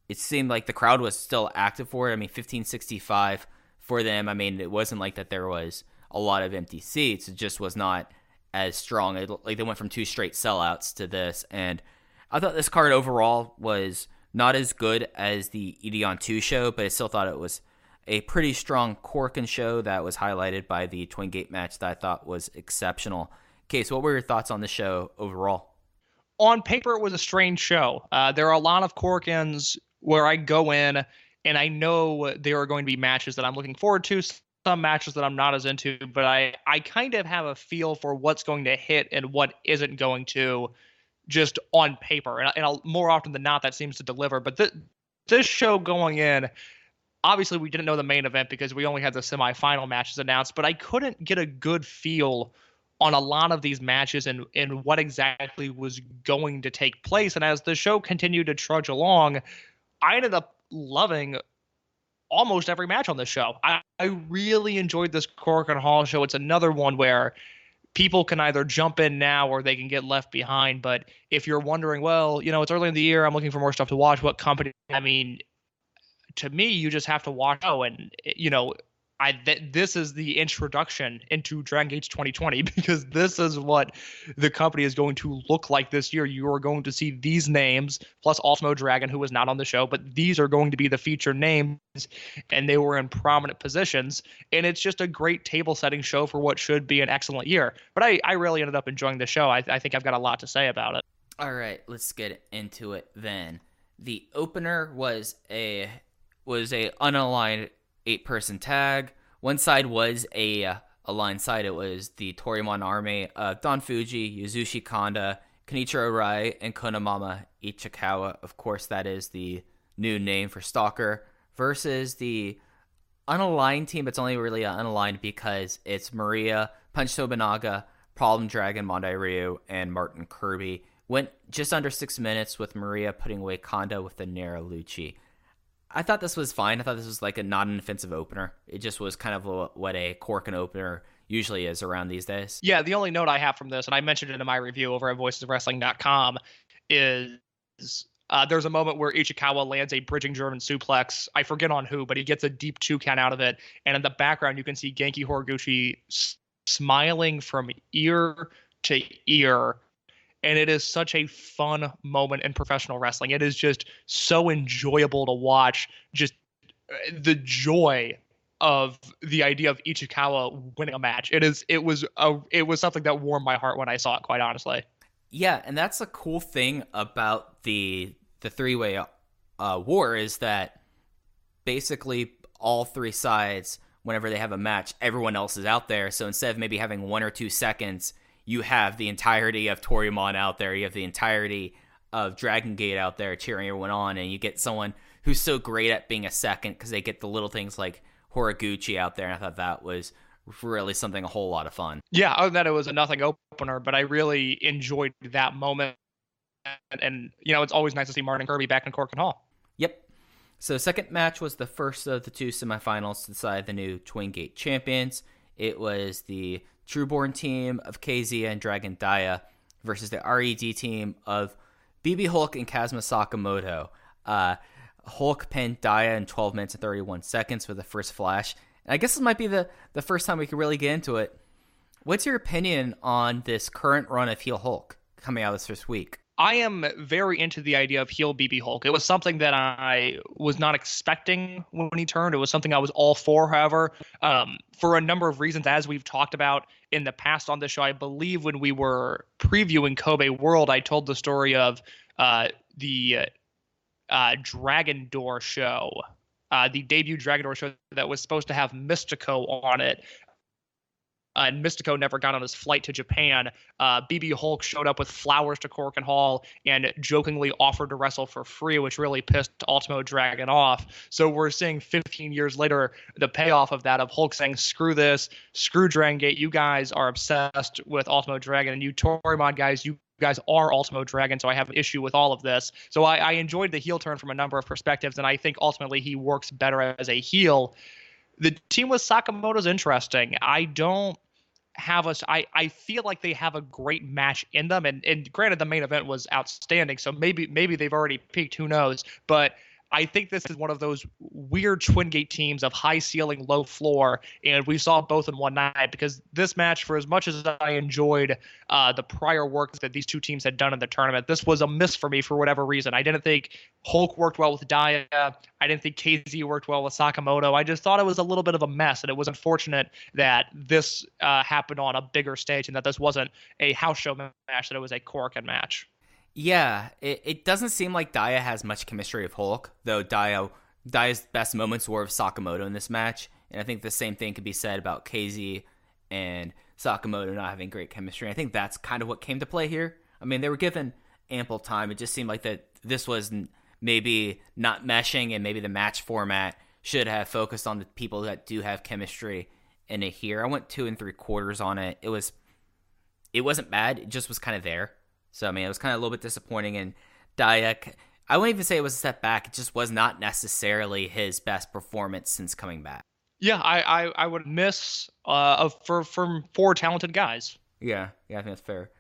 it seemed like the crowd was still active for it. I mean, 1565 for them. I mean, it wasn't like that there was a lot of empty seats. It just was not as strong. Like they went from 2 straight sellouts to this, and I thought this card overall was not as good as the Ideon 2 show, but I still thought it was a pretty strong Korakuen show that was highlighted by the Twin Gate match that I thought was exceptional. Case, what were your thoughts on the show overall? On paper, it was a strange show. There are a lot of Korakuens where I go in and I know there are going to be matches that I'm looking forward to, some matches that I'm not as into, but I kind of have a feel for what's going to hit and what isn't going to, just on paper. And more often than not, that seems to deliver. But this show going in, obviously we didn't know the main event because we only had the semifinal matches announced, but I couldn't get a good feel on a lot of these matches and what exactly was going to take place. And as the show continued to trudge along, I ended up loving almost every match on this show. I really enjoyed this Korakuen Hall show. It's another one where people can either jump in now or they can get left behind. But if you're wondering, well, you know, it's early in the year, I'm looking for more stuff to watch, what company? I mean, to me, you just have to watch. Oh, and, you know, this is the introduction into Dragon Gate 2020, because this is what the company is going to look like this year. You are going to see these names, plus Ultimo Dragon, who was not on the show, but these are going to be the featured names, and they were in prominent positions. And it's just a great table-setting show for what should be an excellent year. But I really ended up enjoying the show. I think I've got a lot to say about it. All right, let's get into it then. The opener was a unaligned 8-person tag. One side was a aligned side. It was the Torimon army of Don Fuji, Yasushi Kanda, Kenichiro Arai, and Konamama Ichikawa. Of course, that is the new name for Stalker, versus the unaligned team. It's only really unaligned because it's Maria, Punch Tobinaga, Problem Dragon, Mondai Ryu, and Martin Kirby. Went just under 6 minutes with Maria putting away Kanda with the Nera Lucci. I thought this was fine. I thought this was like a not an offensive opener. It just was kind of what a Korakuen opener usually is around these days. Yeah, the only note I have from this, and I mentioned it in my review over at voicesofwrestling.com, is there's a moment where Ichikawa lands a bridging German suplex. I forget on who, but he gets a deep 2 count out of it. And in the background, you can see Genki Horiguchi smiling from ear to ear. And it is such a fun moment in professional wrestling. It is just so enjoyable to watch. Just the joy of the idea of Ichikawa winning a match. It was something that warmed my heart when I saw it, quite honestly. Yeah, and that's a cool thing about the 3-way war, is that basically all 3 sides, whenever they have a match, everyone else is out there. So instead of maybe having 1 or 2 seconds, you have the entirety of Torimon out there. You have the entirety of Dragon Gate out there cheering everyone on, and you get someone who's so great at being a second because they get the little things like Horiguchi out there, and I thought that was really something a whole lot of fun. Yeah, other than that, it was a nothing opener, but I really enjoyed that moment. And it's always nice to see Martin Kirby back in Cork and Hall. Yep. So second match was the first of the two semifinals to decide the new Twin Gate champions. It was the Trueborn team of KZ and Dragon Dia versus the RED team of BB Hulk and Kazuma Sakamoto. Hulk pinned Dia in 12 minutes and 31 seconds for the first flash. And I guess this might be the first time we can really get into it. What's your opinion on this current run of heel Hulk coming out this first week? I am very into the idea of heel BB Hulk. It was something that I was not expecting when he turned. It was something I was all for, however, for a number of reasons, as we've talked about in the past on the show. I believe when we were previewing Kobe World, I told the story of the Dragon Door show, the debut Dragon Door show that was supposed to have Mystico on it. And Mystico never got on his flight to Japan. BB Hulk showed up with flowers to Cork and Hall and jokingly offered to wrestle for free, which really pissed Ultimo Dragon off. So we're seeing 15 years later the payoff of that, of Hulk saying, screw this, screw Dragon Gate. You guys are obsessed with Ultimo Dragon, and you Torimon guys, you guys are Ultimo Dragon, so I have an issue with all of this. So I enjoyed the heel turn from a number of perspectives, and I think ultimately he works better as a heel. The team with Sakamoto's interesting. I feel like they have a great match in them, and granted the main event was outstanding, so maybe they've already peaked, who knows, but I think this is one of those weird Twin Gate teams of high ceiling, low floor, and we saw both in one night, because this match, for as much as I enjoyed the prior work that these two teams had done in the tournament, this was a miss for me for whatever reason. I didn't think Hulk worked well with Dia. I didn't think KZ worked well with Sakamoto. I just thought it was a little bit of a mess, and it was unfortunate that this happened on a bigger stage and that this wasn't a house show match, that it was a Korakuen match. Yeah, it doesn't seem like Dia has much chemistry with Hulk, though Dia's best moments were with Sakamoto in this match, and I think the same thing could be said about KZ and Sakamoto not having great chemistry. I think that's kind of what came to play here. I mean, they were given ample time. It just seemed like that this was maybe not meshing, and maybe the match format should have focused on the people that do have chemistry in it here. I went 2 3/4 on it. It wasn't bad. It just was kind of there. So, I mean, it was kind of a little bit disappointing. And Dia, I wouldn't even say it was a step back. It just was not necessarily his best performance since coming back. Yeah, I would miss from 4 talented guys. Yeah, I think that's fair.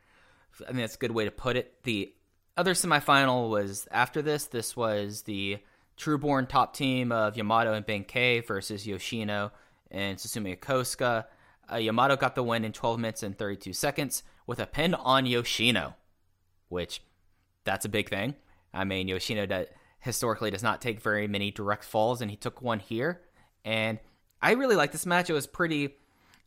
I think that's a good way to put it. The other semifinal was after this. This was the Trueborn top team of Yamato and Benkei versus Yoshino and Susumu Yokosuka. Yamato got the win in 12 minutes and 32 seconds with a pin on Yoshino, which that's a big thing. I mean, Yoshino historically does not take very many direct falls, and he took one here. And I really like this match. It was pretty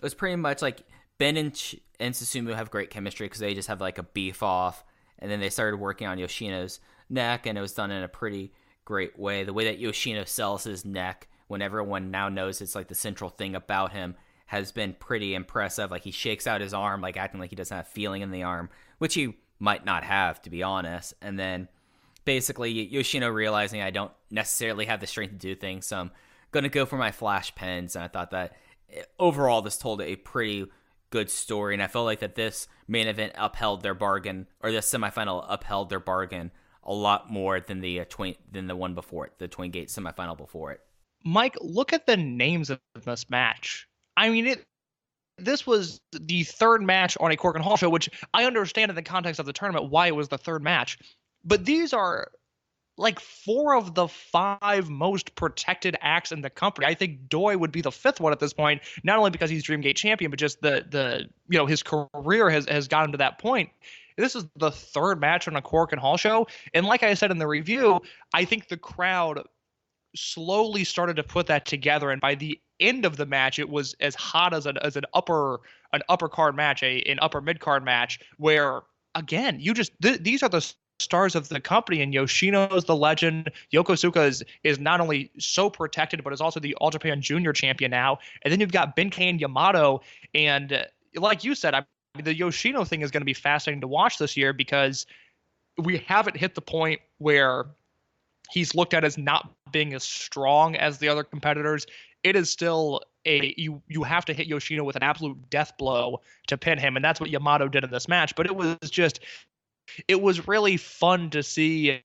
much like Ben and Susumu have great chemistry because they just have like a beef off, and then they started working on Yoshino's neck, and it was done in a pretty great way. The way that Yoshino sells his neck when everyone now knows it's like the central thing about him has been pretty impressive. Like, he shakes out his arm, like acting like he doesn't have feeling in the arm, which he might not have, to be honest. And then basically Yoshino realizing I don't necessarily have the strength to do things, so I'm going to go for my flash pins. And I thought that overall this told a pretty good story, and I felt like that this main event upheld their bargain, or this semifinal upheld their bargain a lot more than the one before it, the Twin Gate semifinal before it. Mike, look at the names of this match. I mean, this was the third match on a Cork and Hall show, which I understand in the context of the tournament why it was the third match. But these are like 4 of the 5 most protected acts in the company. I think Doi would be the 5th one at this point, not only because he's Dream Gate champion, but just the his career has gotten to that point. This is the third match on a Cork and Hall show. And like I said in the review, I think the crowd slowly started to put that together, and by the end of the match it was as hot as an upper card match, an upper mid card match, where again these are the stars of the company, and Yoshino is the legend. Yokosuka is not only so protected, but is also the All Japan Junior champion now. And then you've got Benkei and Yamato, and like you said, the Yoshino thing is going to be fascinating to watch this year, because we haven't hit the point where he's looked at as not being as strong as the other competitors. It is still you have to hit Yoshino with an absolute death blow to pin him, and that's what Yamato did in this match. But it was just it was really fun to see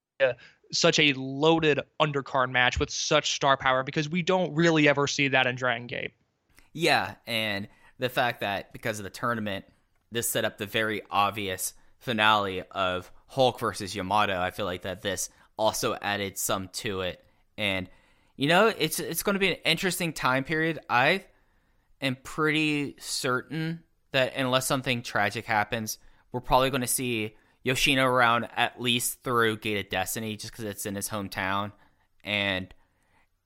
such a loaded undercard match with such star power, because we don't really ever see that in Dragon Gate. Yeah, and the fact that because of the tournament, this set up the very obvious finale of Hulk versus Yamato. I feel like that this also added some to it. And, it's going to be an interesting time period. I am pretty certain that unless something tragic happens, we're probably going to see Yoshino around at least through Gate of Destiny, just because it's in his hometown. And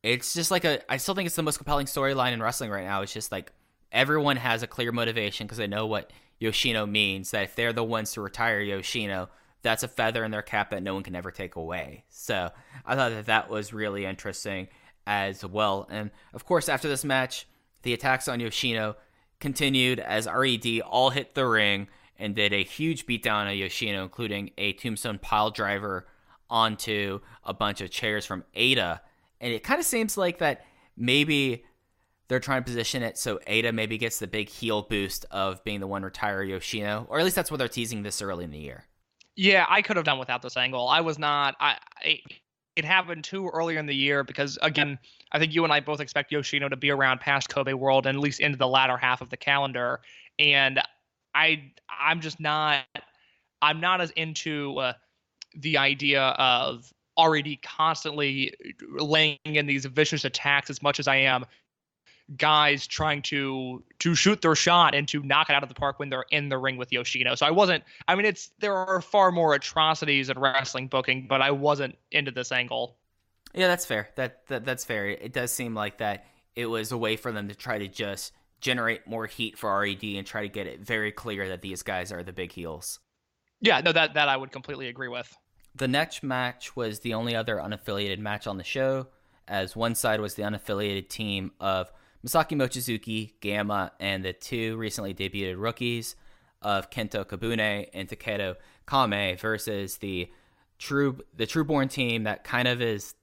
it's just like I still think it's the most compelling storyline in wrestling right now. It's just like everyone has a clear motivation because they know what Yoshino means, that if they're the ones to retire Yoshino, that's a feather in their cap that no one can ever take away. So I thought that was really interesting as well. And of course, after this match, the attacks on Yoshino continued as RED all hit the ring and did a huge beatdown on Yoshino, including a tombstone pile driver onto a bunch of chairs from Ada. And it kind of seems like that maybe they're trying to position it so Ada maybe gets the big heel boost of being the one to retire Yoshino, or at least that's what they're teasing this early in the year. Yeah, I could have done without this angle. I was not. It happened too earlier in the year because, again, I think you and I both expect Yoshino to be around past Kobe World and at least into the latter half of the calendar. And I'm just not. I'm not as into the idea of already constantly laying in these vicious attacks as much as I am guys trying to shoot their shot and to knock it out of the park when they're in the ring with Yoshino. So there are far more atrocities in wrestling booking, but I wasn't into this angle. Yeah, that's fair. That's fair. It does seem like that it was a way for them to try to just generate more heat for RED and try to get it very clear that these guys are the big heels. Yeah, no, that I would completely agree with. The next match was the only other unaffiliated match on the show, as one side was the unaffiliated team of Masaki Mochizuki, Gamma, and the two recently debuted rookies of Kento Kabune and Takedo Kame versus the Trueborn team that kind of is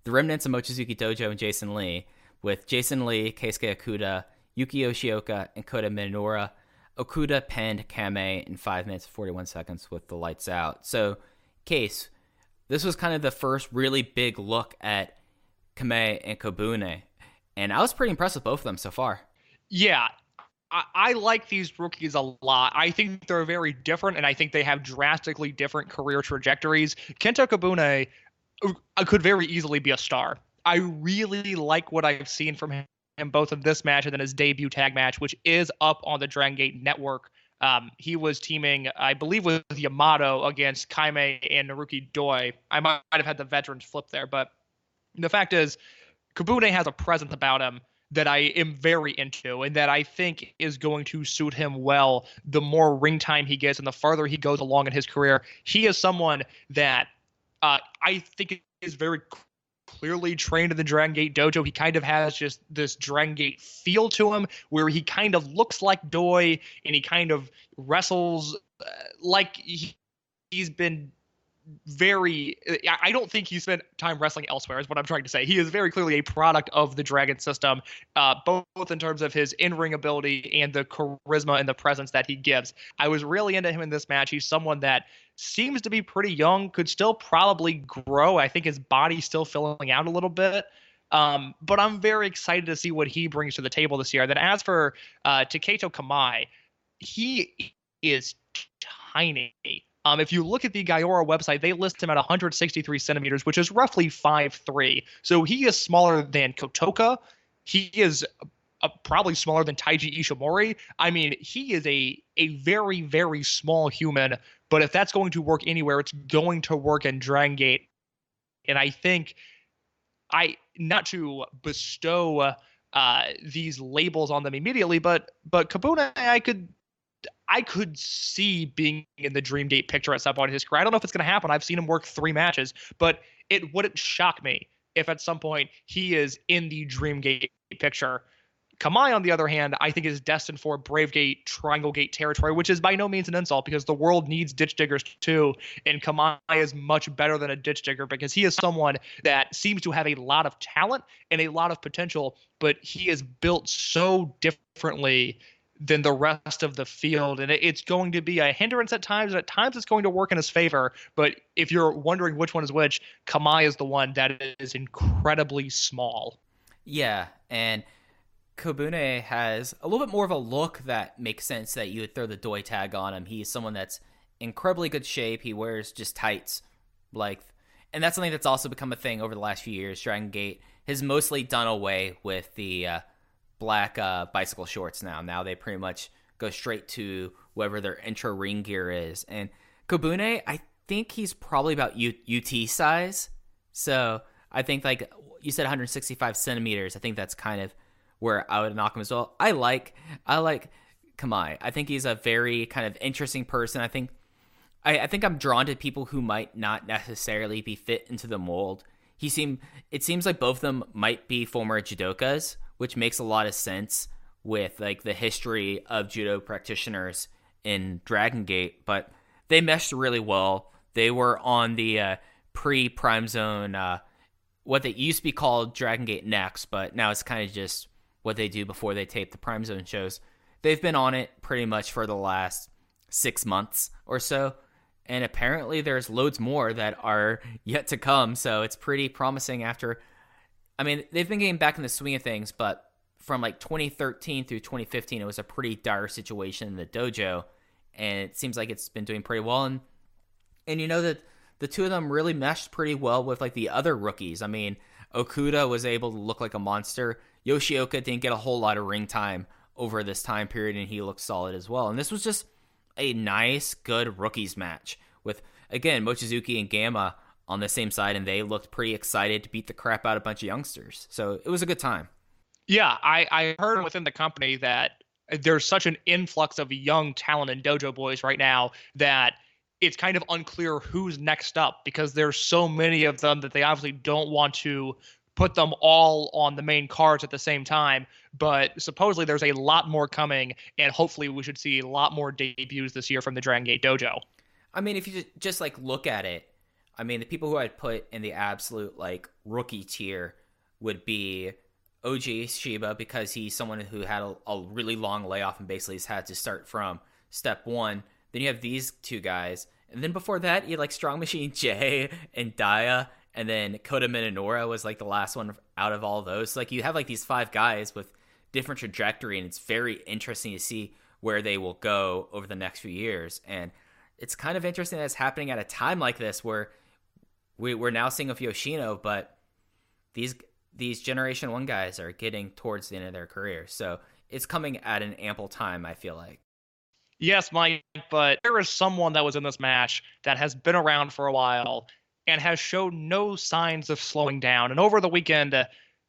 the remnants of Mochizuki Dojo and Jason Lee, with Jason Lee, Keisuke Okuda, Yuki Yoshioka, and Kota Minoura. Okuda pinned Kame in 5 minutes and 41 seconds with the lights out. So, Case, this was kind of the first really big look at Kame and Kabune. And I was pretty impressed with both of them so far. Yeah, I like these rookies a lot. I think they're very different, and I think they have drastically different career trajectories. Kento Kabune could very easily be a star. I really like what I've seen from him in both of this match and then his debut tag match, which is up on the Dragon Gate Network. He was teaming, I believe, with Yamato against Kaime and Naruki Doi. I might have had the veterans flip there, but the fact is, Kabune has a presence about him that I am very into and that I think is going to suit him well the more ring time he gets and the farther he goes along in his career. He is someone that I think is very clearly trained in the Dragon Gate dojo. He kind of has just this Dragon Gate feel to him where he kind of looks like Doi and he kind of wrestles like he's been very. I don't think he spent time wrestling elsewhere is what I'm trying to say. He is very clearly a product of the Dragon system, both in terms of his in-ring ability and the charisma and the presence that he gives. I was really into him in this match. He's someone that seems to be pretty young, could still probably grow. I think his body's still filling out a little bit. But I'm very excited to see what he brings to the table this year. Then as for Taketo Kamai, he is tiny. If you look at the Gaiora website, they list him at 163 centimeters, which is roughly 5'3". So he is smaller than Kotoka. He is probably smaller than Taiji Ishimori. I mean, he is a very, very small human. But if that's going to work anywhere, it's going to work in Dragon Gate. And I think, not to bestow these labels on them immediately, but Kabune, I could see being in the Dream Gate picture at some point in his career. I don't know if it's going to happen. I've seen him work 3 matches, but it wouldn't shock me if at some point he is in the Dream Gate picture. Kamai, on the other hand, I think is destined for Brave Gate, Triangle Gate territory, which is by no means an insult because the world needs ditch diggers too. And Kamai is much better than a ditch digger because he is someone that seems to have a lot of talent and a lot of potential, but he is built so differently than the rest of the field. And it's going to be a hindrance at times, and at times it's going to work in his favor. But if you're wondering which one is which, Kamae is the one that is incredibly small. Yeah, and Kobune has a little bit more of a look that makes sense that you would throw the Doi tag on him. He's someone that's incredibly good shape. He wears just tights, and that's something that's also become a thing over the last few years. Dragon Gate has mostly done away with the black bicycle shorts now. Now they pretty much go straight to whatever their intro ring gear is. And Kobune, I think he's probably about UT size. So I think, like you said, 165 centimeters. I think that's kind of where I would knock him as well. I like Kamae. I think he's a very kind of interesting person. I think I'm drawn to people who might not necessarily be fit into the mold. It seems like both of them might be former judokas, which makes a lot of sense with like the history of judo practitioners in Dragon Gate, but they meshed really well. They were on the pre-Prime Zone, what they used to be called Dragon Gate Next, but now it's kind of just what they do before they tape the Prime Zone shows. They've been on it pretty much for the last 6 months or so, and apparently there's loads more that are yet to come, so it's pretty promising after... I mean, they've been getting back in the swing of things, but from like 2013 through 2015, it was a pretty dire situation in the dojo, and it seems like it's been doing pretty well, and you know that the two of them really meshed pretty well with like the other rookies. I mean, Okuda was able to look like a monster. Yoshioka didn't get a whole lot of ring time over this time period, and he looked solid as well. And this was just a nice, good rookies match with, again, Mochizuki and Gamma on the same side, and they looked pretty excited to beat the crap out of a bunch of youngsters. So it was a good time. Yeah, I heard within the company that there's such an influx of young talent in dojo boys right now that it's kind of unclear who's next up, because there's so many of them that they obviously don't want to put them all on the main cards at the same time. But supposedly there's a lot more coming, and hopefully we should see a lot more debuts this year from the Dragon Gate Dojo. I mean, if you just like look at it, I mean, the people who I'd put in the absolute like rookie tier would be OG Shiba, because he's someone who had a really long layoff and basically has had to start from step one. Then you have these two guys. And then before that, you had like Strong Machine J and Daya. And then Kota Minoura was like the last one out of all of those. So like you have like these 5 guys with different trajectory, and it's very interesting to see where they will go over the next few years. And it's kind of interesting that it's happening at a time like this where we're now seeing of Yoshino, but these Generation 1 guys are getting towards the end of their career. So it's coming at an ample time, I feel like. Yes, Mike, but there is someone that was in this match that has been around for a while and has shown no signs of slowing down. And over the weekend,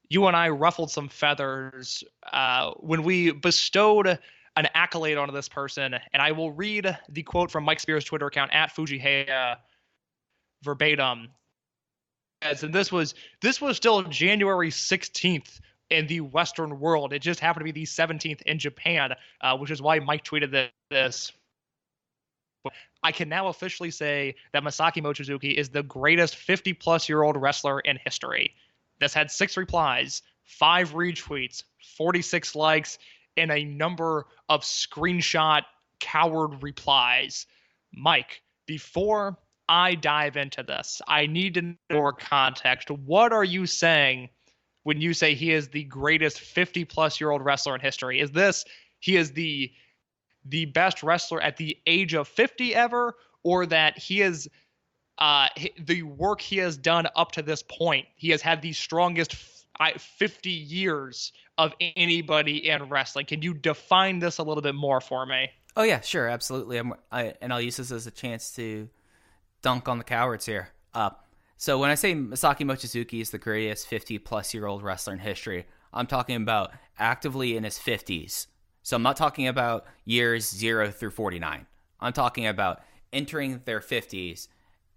you and I ruffled some feathers when we bestowed an accolade onto this person. And I will read the quote from Mike Spears' Twitter account at Fujiheya verbatim. And this was still January 16th in the Western world. It just happened to be the 17th in Japan, which is why Mike tweeted this. I can now officially say that Masaki Mochizuki is the greatest 50-plus-year-old wrestler in history. This had 6 replies, 5 retweets, 46 likes, and a number of screenshot coward replies. Mike, before I dive into this, I need to know more context. What are you saying when you say he is the greatest 50-plus-year-old wrestler in history? Is this he is the best wrestler at the age of 50 ever, or that he is the work he has done up to this point, he has had the strongest 50 years of anybody in wrestling? Can you define this a little bit more for me? Oh yeah, sure, absolutely. And I'll use this as a chance to dunk on the cowards here. So when I say Masaki Mochizuki is the greatest 50-plus-year-old wrestler in history, I'm talking about actively in his 50s. So I'm not talking about years 0 through 49. I'm talking about entering their 50s,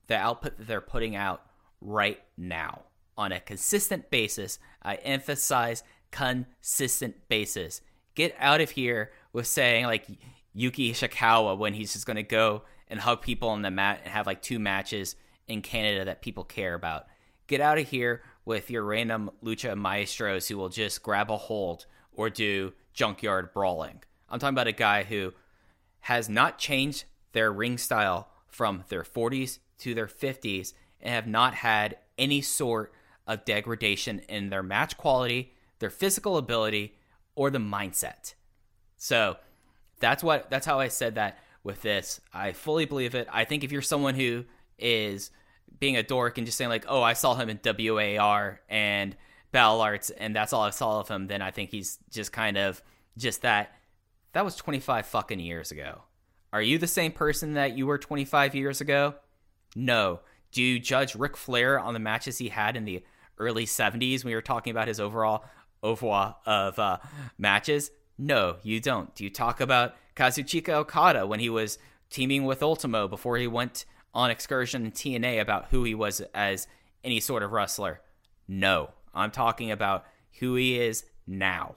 the output that they're putting out right now on a consistent basis. I emphasize consistent basis. Get out of here with saying like Yuki Ishikawa when he's just going to go and hug people on the mat and have like 2 matches in Canada that people care about. Get out of here with your random lucha maestros who will just grab a hold or do junkyard brawling. I'm talking about a guy who has not changed their ring style from their 40s to their 50s and have not had any sort of degradation in their match quality, their physical ability, or the mindset. So that's how I said that with this. I fully believe it. I think if you're someone who is being a dork and just saying like, oh, I saw him in WAR and Battle Arts and that's all I saw of him, then I think he's just kind of just that. That was 25 fucking years ago. Are you the same person that you were 25 years ago? No. Do you judge Ric Flair on the matches he had in the early 70s when we were talking about his overall oeuvre of matches? No, you don't. Do you talk about Kazuchika Okada when he was teaming with Ultimo before he went on excursion in TNA about who he was as any sort of wrestler? No. I'm talking about who he is now.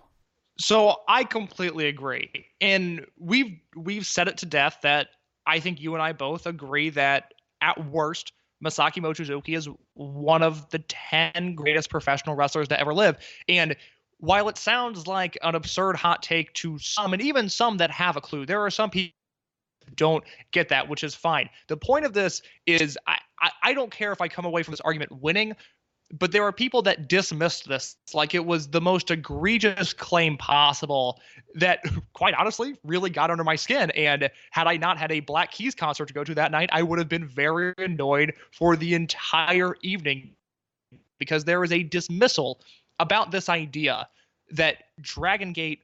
So I completely agree. And we've said it to death that I think you and I both agree that at worst, Masaki Mochizuki is one of the 10 greatest professional wrestlers to ever live. And while it sounds like an absurd hot take to some, and even some that have a clue, there are some people who don't get that, which is fine. The point of this is I don't care if I come away from this argument winning, but there are people that dismissed this like it was the most egregious claim possible that, quite honestly, really got under my skin. And had I not had a Black Keys concert to go to that night, I would have been very annoyed for the entire evening because there is a dismissal about this idea that Dragon Gate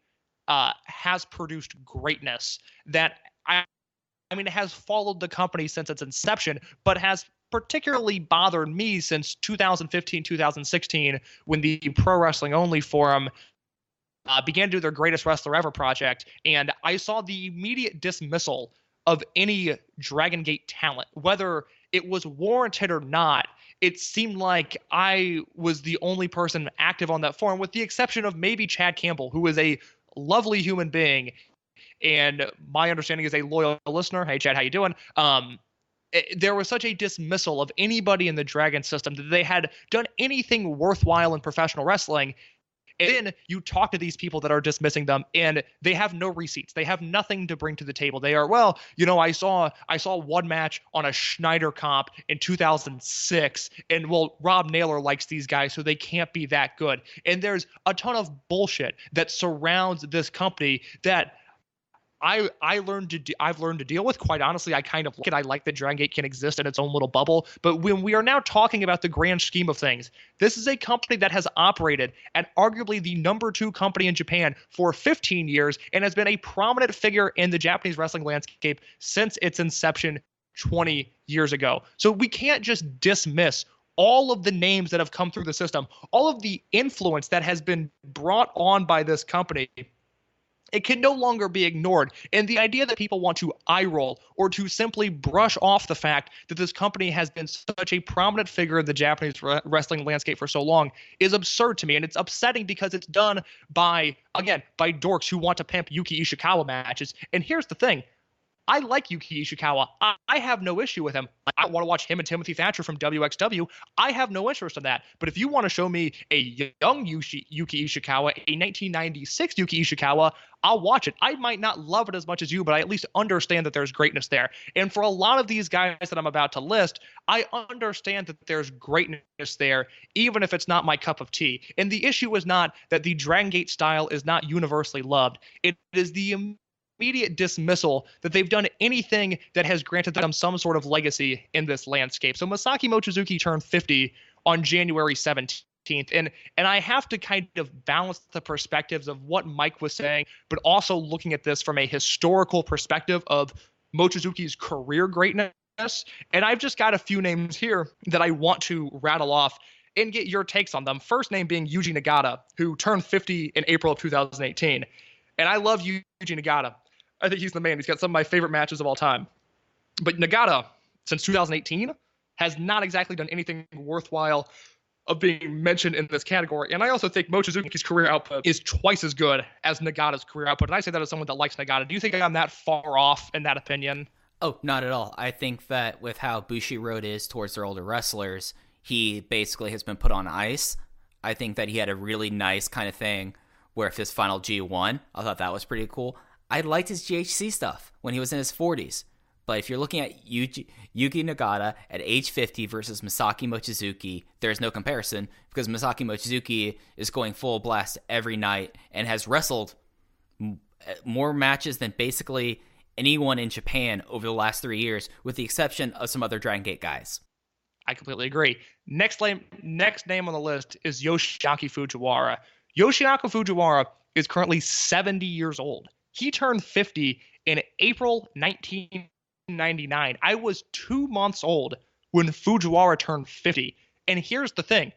has produced greatness, that I mean, it has followed the company since its inception, but has particularly bothered me since 2015, 2016, when the Pro Wrestling Only Forum began to do their Greatest Wrestler Ever project, and I saw the immediate dismissal of any Dragon Gate talent, whether it was warranted or not. It seemed like I was the only person active on that forum, with the exception of maybe Chad Campbell, who is a lovely human being, and my understanding is a loyal listener. Hey, Chad, how you doing? There was such a dismissal of anybody in the Dragon system that they had done anything worthwhile in professional wrestling. And then you talk to these people that are dismissing them, and they have no receipts. They have nothing to bring to the table. They are, well, you know, I saw one match on a Schneider comp in 2006, and well, Rob Naylor likes these guys, so they can't be that good. And there's a ton of bullshit that surrounds this company that I've learned to deal with. Quite honestly, I kind of like it. I like that Dragon Gate can exist in its own little bubble. But when we are now talking about the grand scheme of things, this is a company that has operated at arguably the number 2 company in Japan for 15 years and has been a prominent figure in the Japanese wrestling landscape since its inception 20 years ago. So we can't just dismiss all of the names that have come through the system, all of the influence that has been brought on by this company. It can no longer be ignored. And the idea that people want to eye roll or to simply brush off the fact that this company has been such a prominent figure in the Japanese wrestling landscape for so long is absurd to me. And it's upsetting because it's done by dorks who want to pimp Yuki Ishikawa matches. And here's the thing. I like Yuki Ishikawa. I have no issue with him. I want to watch him and Timothy Thatcher from WXW. I have no interest in that. But if you want to show me a young Yuki Ishikawa, a 1996 Yuki Ishikawa, I'll watch it. I might not love it as much as you, but I at least understand that there's greatness there. And for a lot of these guys that I'm about to list, I understand that there's greatness there, even if it's not my cup of tea. And the issue is not that the Dragon Gate style is not universally loved. It is the immediate dismissal that they've done anything that has granted them some sort of legacy in this landscape. So Masaki Mochizuki turned 50 on January 17th. And I have to kind of balance the perspectives of what Mike was saying, but also looking at this from a historical perspective of Mochizuki's career greatness. And I've just got a few names here that I want to rattle off and get your takes on them. First name being Yuji Nagata, who turned 50 in April of 2018. And I love Yuji Nagata. I think he's the man. He's got some of my favorite matches of all time. But Nagata, since 2018, has not exactly done anything worthwhile of being mentioned in this category. And I also think Mochizuki's career output is twice as good as Nagata's career output. And I say that as someone that likes Nagata. Do you think I'm that far off in that opinion? Oh, not at all. I think that with how Bushiroad is towards their older wrestlers, he basically has been put on ice. I think that he had a really nice kind of thing where if his final G won, I thought that was pretty cool. I liked his GHC stuff when he was in his 40s. But if you're looking at Yuki Nagata at age 50 versus Masaki Mochizuki, there's no comparison because Masaki Mochizuki is going full blast every night and has wrestled more matches than basically anyone in Japan over the last 3 years, with the exception of some other Dragon Gate guys. I completely agree. Next name on the list is Yoshiaki Fujiwara. Yoshiaki Fujiwara is currently 70 years old. He turned 50 in April 1999. I was 2 months old when Fujiwara turned 50. And here's the thing.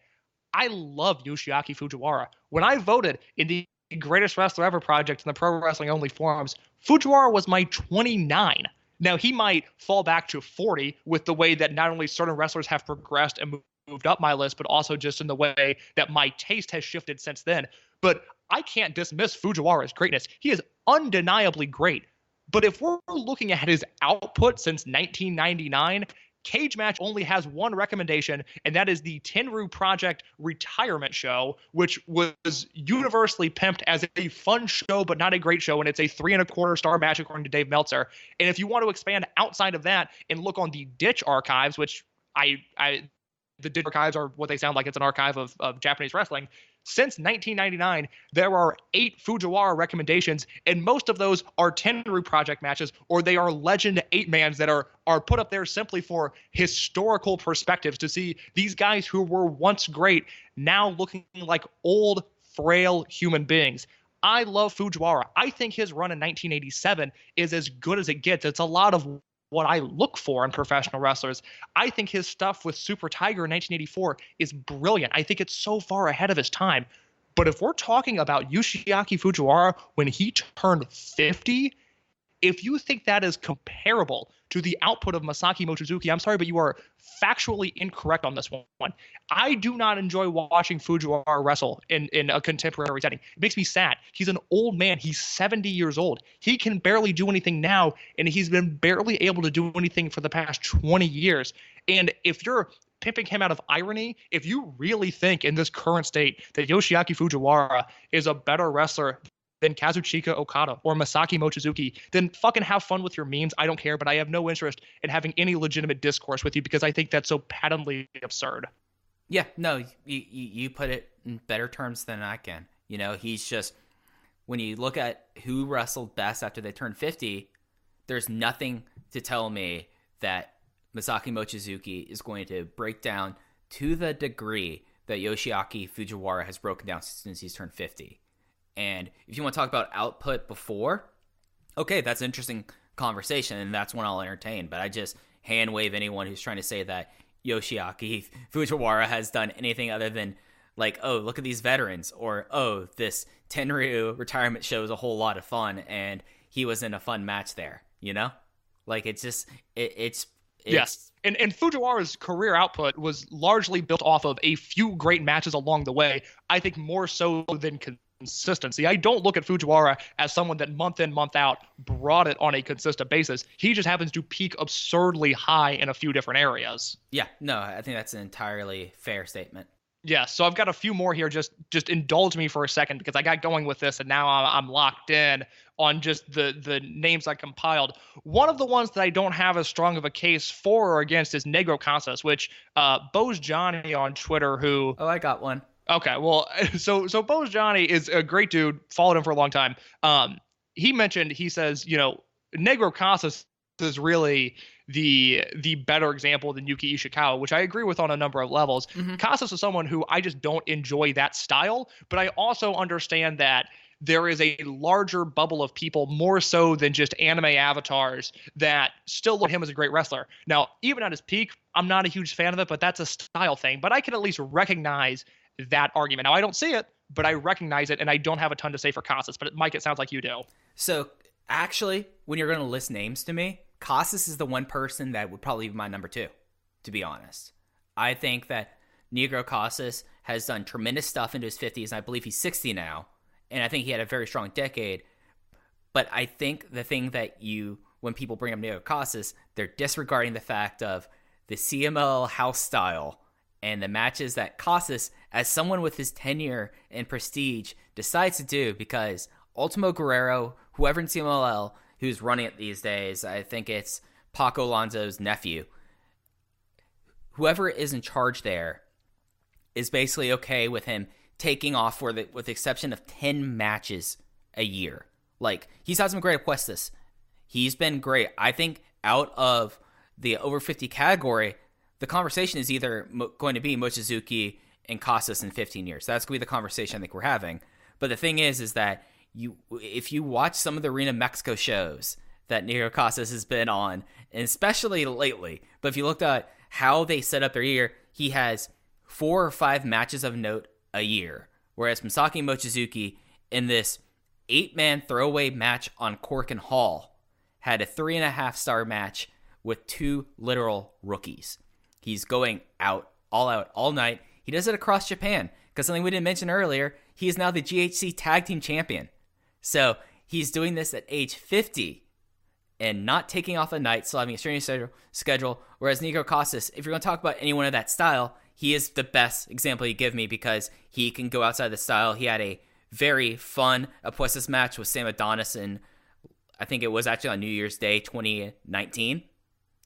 I love Yoshiaki Fujiwara. When I voted in the Greatest Wrestler Ever project in the Pro Wrestling Only forums, Fujiwara was my 29. Now, he might fall back to 40 with the way that not only certain wrestlers have progressed and moved up my list, but also just in the way that my taste has shifted since then. But I can't dismiss Fujiwara's greatness. He is undeniably great. But if we're looking at his output since 1999, Cage Match only has one recommendation, and that is the Tenryu Project Retirement Show, which was universally pimped as a fun show but not a great show, and it's a 3.25-star match according to Dave Meltzer. And if you want to expand outside of that and look on the Ditch archives, which the Ditch archives are what they sound like, it's an archive of Japanese wrestling. Since 1999, there are 8 Fujiwara recommendations, and most of those are Tenryu Project matches, or they are legend 8-mans that are put up there simply for historical perspectives to see these guys who were once great now looking like old, frail human beings. I love Fujiwara. I think his run in 1987 is as good as it gets. It's a lot of what I look for in professional wrestlers. I think his stuff with Super Tiger in 1984 is brilliant. I think it's so far ahead of his time. But if we're talking about Yoshiaki Fujiwara when he turned 50, if you think that is comparable to the output of Masaki Mochizuki, I'm sorry, but you are factually incorrect on this one. I do not enjoy watching Fujiwara wrestle in a contemporary setting. It makes me sad. He's an old man. He's 70 years old. He can barely do anything now, and he's been barely able to do anything for the past 20 years. And if you're pimping him out of irony, if you really think in this current state that Yoshiaki Fujiwara is a better wrestler than Kazuchika Okada or Masaki Mochizuki, then fucking have fun with your memes. I don't care, but I have no interest in having any legitimate discourse with you because I think that's so patently absurd. Yeah, no, you put it in better terms than I can. You know, he's just, when you look at who wrestled best after they turned 50, there's nothing to tell me that Masaki Mochizuki is going to break down to the degree that Yoshiaki Fujiwara has broken down since he's turned 50. And if you want to talk about output before, okay, that's an interesting conversation, and that's one I'll entertain. But I just hand wave anyone who's trying to say that Yoshiaki Fujiwara has done anything other than like, oh, look at these veterans, or oh, this Tenryu retirement show is a whole lot of fun, and he was in a fun match there. You know, like it's just it's yes. And Fujiwara's career output was largely built off of a few great matches along the way. I think more so than consistency. I don't look at Fujiwara as someone that month in, month out brought it on a consistent basis. He just happens to peak absurdly high in a few different areas. Yeah, no, I think that's an entirely fair statement. Yeah, so I've got a few more here. Just indulge me for a second because I got going with this and now I'm locked in on just the names I compiled. One of the ones that I don't have as strong of a case for or against is Negro Casas, which Bo's Johnny on Twitter, who... Oh, I got one. Okay, well, so Bo's Johnny is a great dude. Followed him for a long time. He says, you know, Negro Casas is really the better example than Yuki Ishikawa, which I agree with on a number of levels. Mm-hmm. Casas is someone who I just don't enjoy that style, but I also understand that there is a larger bubble of people, more so than just anime avatars, that still look at him as a great wrestler. Now, even at his peak, I'm not a huge fan of it, but that's a style thing. But I can at least recognize that argument. Now, I don't see it, but I recognize it, and I don't have a ton to say for Casas. But Mike, it sounds like you do. So, actually, when you're going to list names to me, Casas is the one person that would probably be my number 2, to be honest. I think that Negro Casas has done tremendous stuff into his 50s, and I believe he's 60 now. And I think he had a very strong decade. But I think the thing that when people bring up Negro Casas, they're disregarding the fact of the CMLL house style and the matches that Casas, as someone with his tenure and prestige, decides to do, because Ultimo Guerrero, whoever in CMLL who's running it these days, I think it's Paco Alonso's nephew, whoever is in charge there is basically okay with him taking off with the exception of 10 matches a year. Like, he's had some great Apuestas. He's been great. I think out of the over 50 category, the conversation is either going to be Mochizuki and Casas in 15 years. That's going to be the conversation I think we're having. But the thing is that if you watch some of the Arena Mexico shows that Negro Casas has been on, and especially lately, but if you looked at how they set up their year, he has 4 or 5 matches of note a year. Whereas Masaki Mochizuki, in this 8-man throwaway match on Cork and Hall, had a 3.5-star match with 2 literal rookies. He's going out all night. He does it across Japan, because something we didn't mention earlier, he is now the GHC Tag Team Champion. So he's doing this at age 50 and not taking off a night, still having a strenuous schedule. Whereas Negro Casas, if you're going to talk about anyone of that style, he is the best example you give me because he can go outside the style. He had a very fun Apuestas match with Sam Adonis in, I think it was actually on New Year's Day 2019.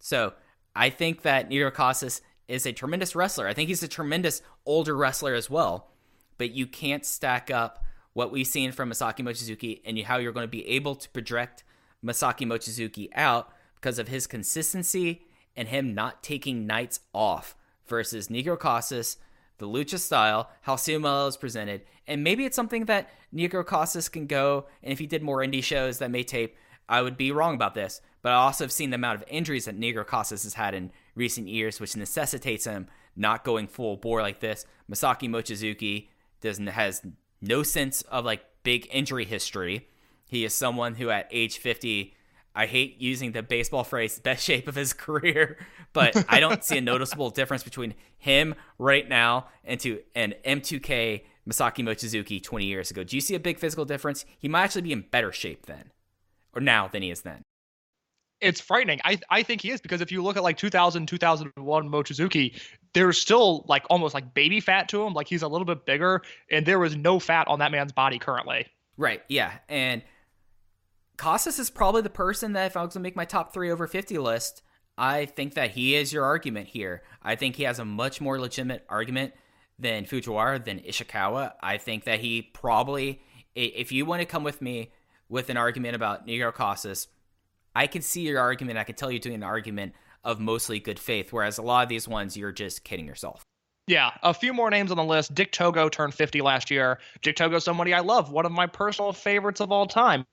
So I think that Negro Casas is a tremendous wrestler. I think he's a tremendous older wrestler as well. But you can't stack up what we've seen from Masaki Mochizuki and how you're going to be able to project Masaki Mochizuki out because of his consistency and him not taking nights off versus Negro Casas, the lucha style, how CMLL is presented. And maybe it's something that Negro Casas can go, and if he did more indie shows that may tape, I would be wrong about this. But I also have seen the amount of injuries that Negro Casas has had in recent years, which necessitates him not going full bore like this. Masaki Mochizuki has no sense of like big injury history. He is someone who at age 50, I hate using the baseball phrase, best shape of his career, but I don't see a noticeable difference between him right now and M2K Masaki Mochizuki 20 years ago. Do you see a big physical difference? He might actually be in better shape then, or now than he is then. It's frightening. I think he is, because if you look at like 2000, 2001 Mochizuki, there's still like almost like baby fat to him. Like, he's a little bit bigger, and there is no fat on that man's body currently. Right, yeah. And Casas is probably the person that if I was going to make my top 3 over 50 list, I think that he is your argument here. I think he has a much more legitimate argument than Fujiwara, than Ishikawa. I think that he probably, if you want to come with me with an argument about Negro Casas, I can see your argument. I can tell you doing an argument of mostly good faith, whereas a lot of these ones, you're just kidding yourself. Yeah, a few more names on the list. Dick Togo turned 50 last year. Dick Togo's somebody I love, one of my personal favorites of all time.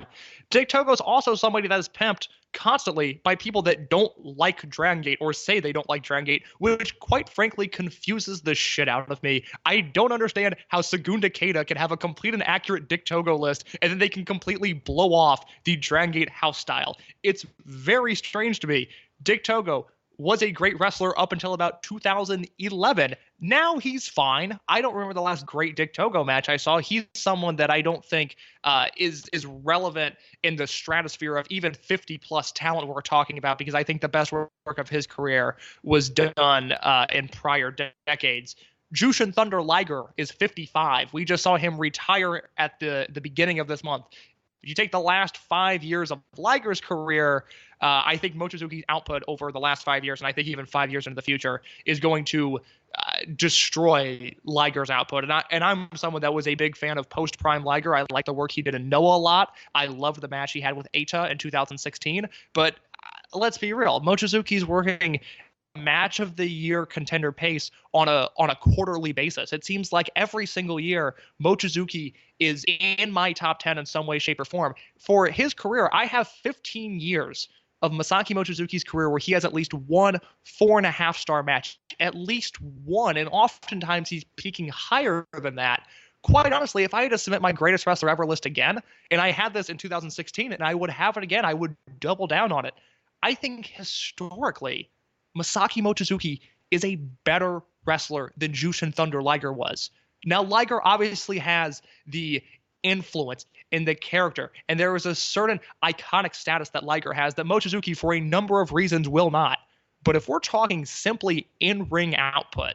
Dick Togo's also somebody that is pimped constantly by people that don't like Dragon Gate or say they don't like Dragon Gate, which quite frankly confuses the shit out of me. I don't understand how Segunda Keita can have a complete and accurate Dick Togo list and then they can completely blow off the Dragon Gate house style. It's very strange to me. Dick Togo was a great wrestler up until about 2011. Now he's fine. I don't remember the last great Dick Togo match I saw. He's someone that I don't think is relevant in the stratosphere of even 50-plus talent we're talking about, because I think the best work of his career was done in prior decades. Jushin Thunder Liger is 55. We just saw him retire at the beginning of this month. If you take the last 5 years of Liger's career, I think Mochizuki's output over the last 5 years, and I think even 5 years into the future, is going to destroy Liger's output. And I'm someone that was a big fan of post-prime Liger. I like the work he did in Noah a lot. I loved the match he had with Eita in 2016. But let's be real, Mochizuki's working match of the year contender pace on a quarterly basis. It seems like every single year Mochizuki is in my top 10 in some way, shape, or form. For his career, I have 15 years of Masaki Mochizuki's career where he has at least one 4.5-star match, at least one, and oftentimes he's peaking higher than that. Quite honestly, if I had to submit my greatest wrestler ever list again, and I had this in 2016 and I would have it again, I would double down on it. I think historically, Masaki Mochizuki is a better wrestler than Jushin Thunder Liger was. Now, Liger obviously has the influence in the character, and there is a certain iconic status that Liger has that Mochizuki, for a number of reasons, will not. But if we're talking simply in-ring output,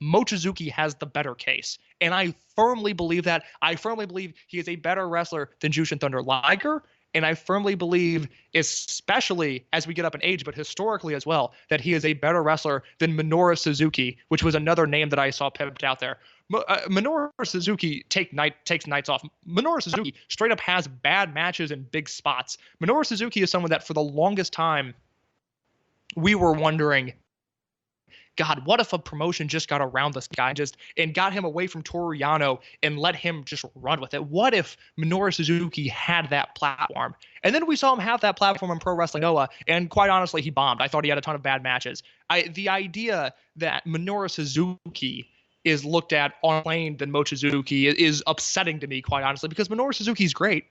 Mochizuki has the better case. And I firmly believe that. I firmly believe he is a better wrestler than Jushin Thunder Liger. And I firmly believe, especially as we get up in age, but historically as well, that he is a better wrestler than Minoru Suzuki, which was another name that I saw pimped out there. Minoru Suzuki takes nights off. Minoru Suzuki straight up has bad matches in big spots. Minoru Suzuki is someone that for the longest time we were wondering, God, what if a promotion just got around this guy and got him away from Toru Yano and let him just run with it? What if Minoru Suzuki had that platform? And then we saw him have that platform in Pro Wrestling Noah, and quite honestly, he bombed. I thought he had a ton of bad matches. The idea that Minoru Suzuki is looked at on a plane than Mochizuki is upsetting to me, quite honestly, because Minoru Suzuki's great,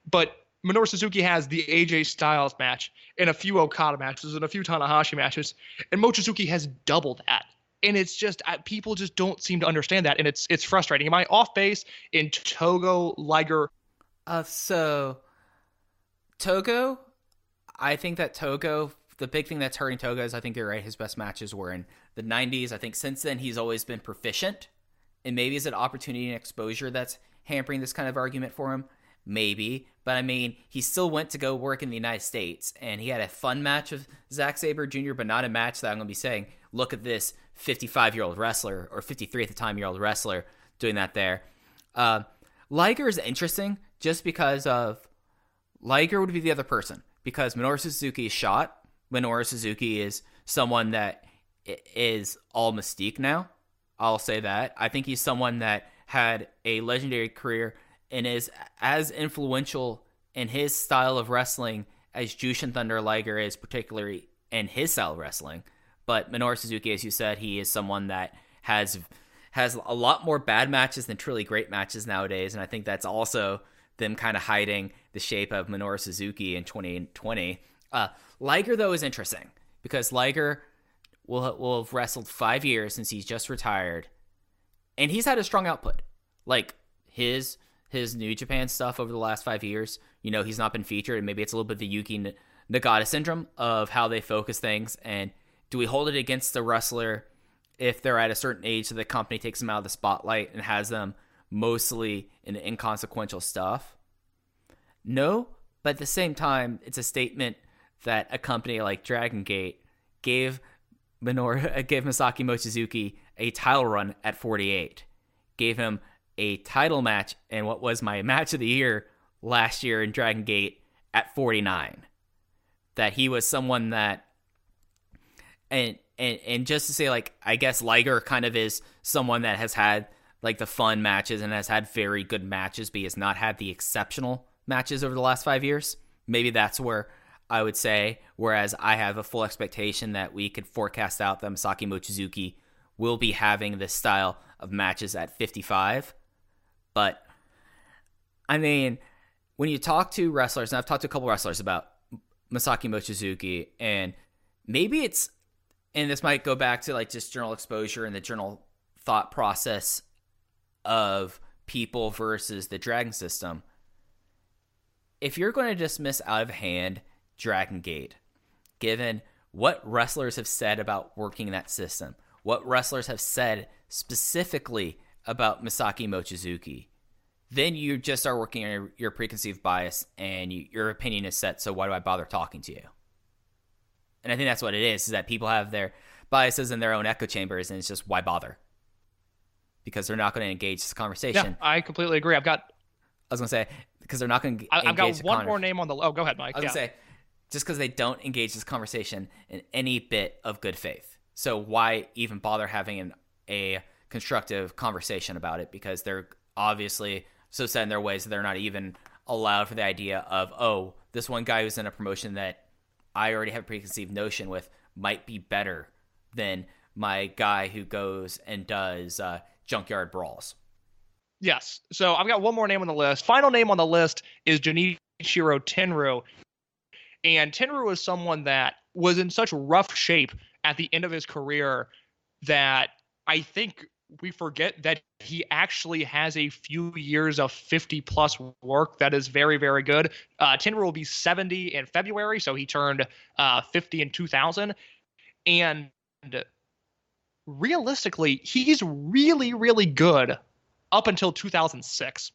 but Minoru Suzuki has the AJ Styles match and a few Okada matches and a few Tanahashi matches, and Mochizuki has double that. And it's just people just don't seem to understand that, and it's frustrating. Am I off base in Togo, Liger? So Togo, I think that Togo, the big thing that's hurting Togo is I think you're right. His best matches were in the 90s. I think since then he's always been proficient, and maybe it's an opportunity and exposure that's hampering this kind of argument for him. Maybe, but I mean, he still went to go work in the United States, and he had a fun match with Zack Sabre Jr., but not a match that I'm going to be saying, look at this 55-year-old wrestler, or 53 at the time-year-old wrestler doing that there. Liger is interesting just because of Liger would be the other person, because Minoru Suzuki is shot. Minoru Suzuki is someone that is all mystique now. I'll say that. I think he's someone that had a legendary career and is as influential in his style of wrestling as Jushin Thunder Liger is, particularly in his style of wrestling. But Minoru Suzuki, as you said, he is someone that has a lot more bad matches than truly great matches nowadays, and I think that's also them kind of hiding the shape of Minoru Suzuki in 2020. Liger, though, is interesting, because Liger will have wrestled 5 years since he's just retired, and he's had a strong output. Like, his New Japan stuff over the last 5 years, he's not been featured, and maybe it's a little bit the Yuki Nagata syndrome of how they focus things, and do we hold it against the wrestler if they're at a certain age so the company takes them out of the spotlight and has them mostly in the inconsequential stuff? No, but at the same time, it's a statement that a company like Dragon Gate gave Masaki Mochizuki a title run at 48, gave him a title match and what was my match of the year last year in Dragon Gate at 49. That he was someone that, and just to say, like, I guess Liger kind of is someone that has had like the fun matches and has had very good matches, but he has not had the exceptional matches over the last 5 years. Maybe that's where I would say, whereas I have a full expectation that we could forecast out that Masaki Mochizuki will be having this style of matches at 55. But, I mean, when you talk to wrestlers, and I've talked to a couple wrestlers about Masaki Mochizuki, and maybe and this might go back to like just journal exposure and the journal thought process of people versus the Dragon system. If you're going to dismiss out of hand Dragon Gate, given what wrestlers have said about working that system, what wrestlers have said specifically about Masaki Mochizuki, then you just are working on your preconceived bias and your opinion is set, so why do I bother talking to you? And I think that's what it is that people have their biases in their own echo chambers, and it's just, why bother? Because they're not going to engage this conversation. Yeah, I completely agree. I was going to say, because they're not going to engage. I've got one more name on the... Oh, go ahead, Mike. I was going to say, just because they don't engage this conversation in any bit of good faith. So why even bother having a constructive conversation about it? Because they're obviously so set in their ways that they're not even allowed for the idea of, oh, this one guy who's in a promotion that I already have a preconceived notion with might be better than my guy who goes and does Junkyard Brawls. Yes. So I've got one more name on the list. Final name on the list is Genichiro Tenryu. And Tenryu is someone that was in such rough shape at the end of his career that I think we forget that he actually has a few years of 50-plus work that is very, very good. Tenryu will be 70 in February, so he turned 50 in 2000. And realistically, he's really, really good up until 2006.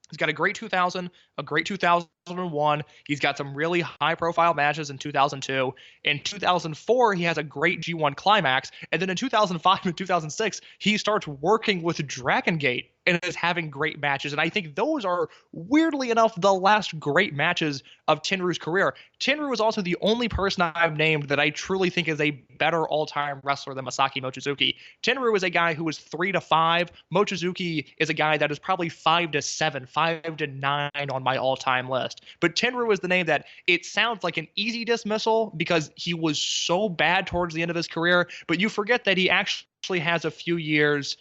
He's got a great 2000, a great 2001. He's got some really high-profile matches in 2002. In 2004, he has a great G1 climax. And then in 2005 and 2006, he starts working with Dragon Gate and is having great matches. And I think those are, weirdly enough, the last great matches of Tenryu's career. Tenryu is also the only person I've named that I truly think is a better all-time wrestler than Masaki Mochizuki. Tenryu is a guy who is 3 to 5. Mochizuki is a guy that is probably 5 to 7, 5 to 9 on my all-time list. But Tenryu is the name that it sounds like an easy dismissal because he was so bad towards the end of his career, but you forget that he actually has a few years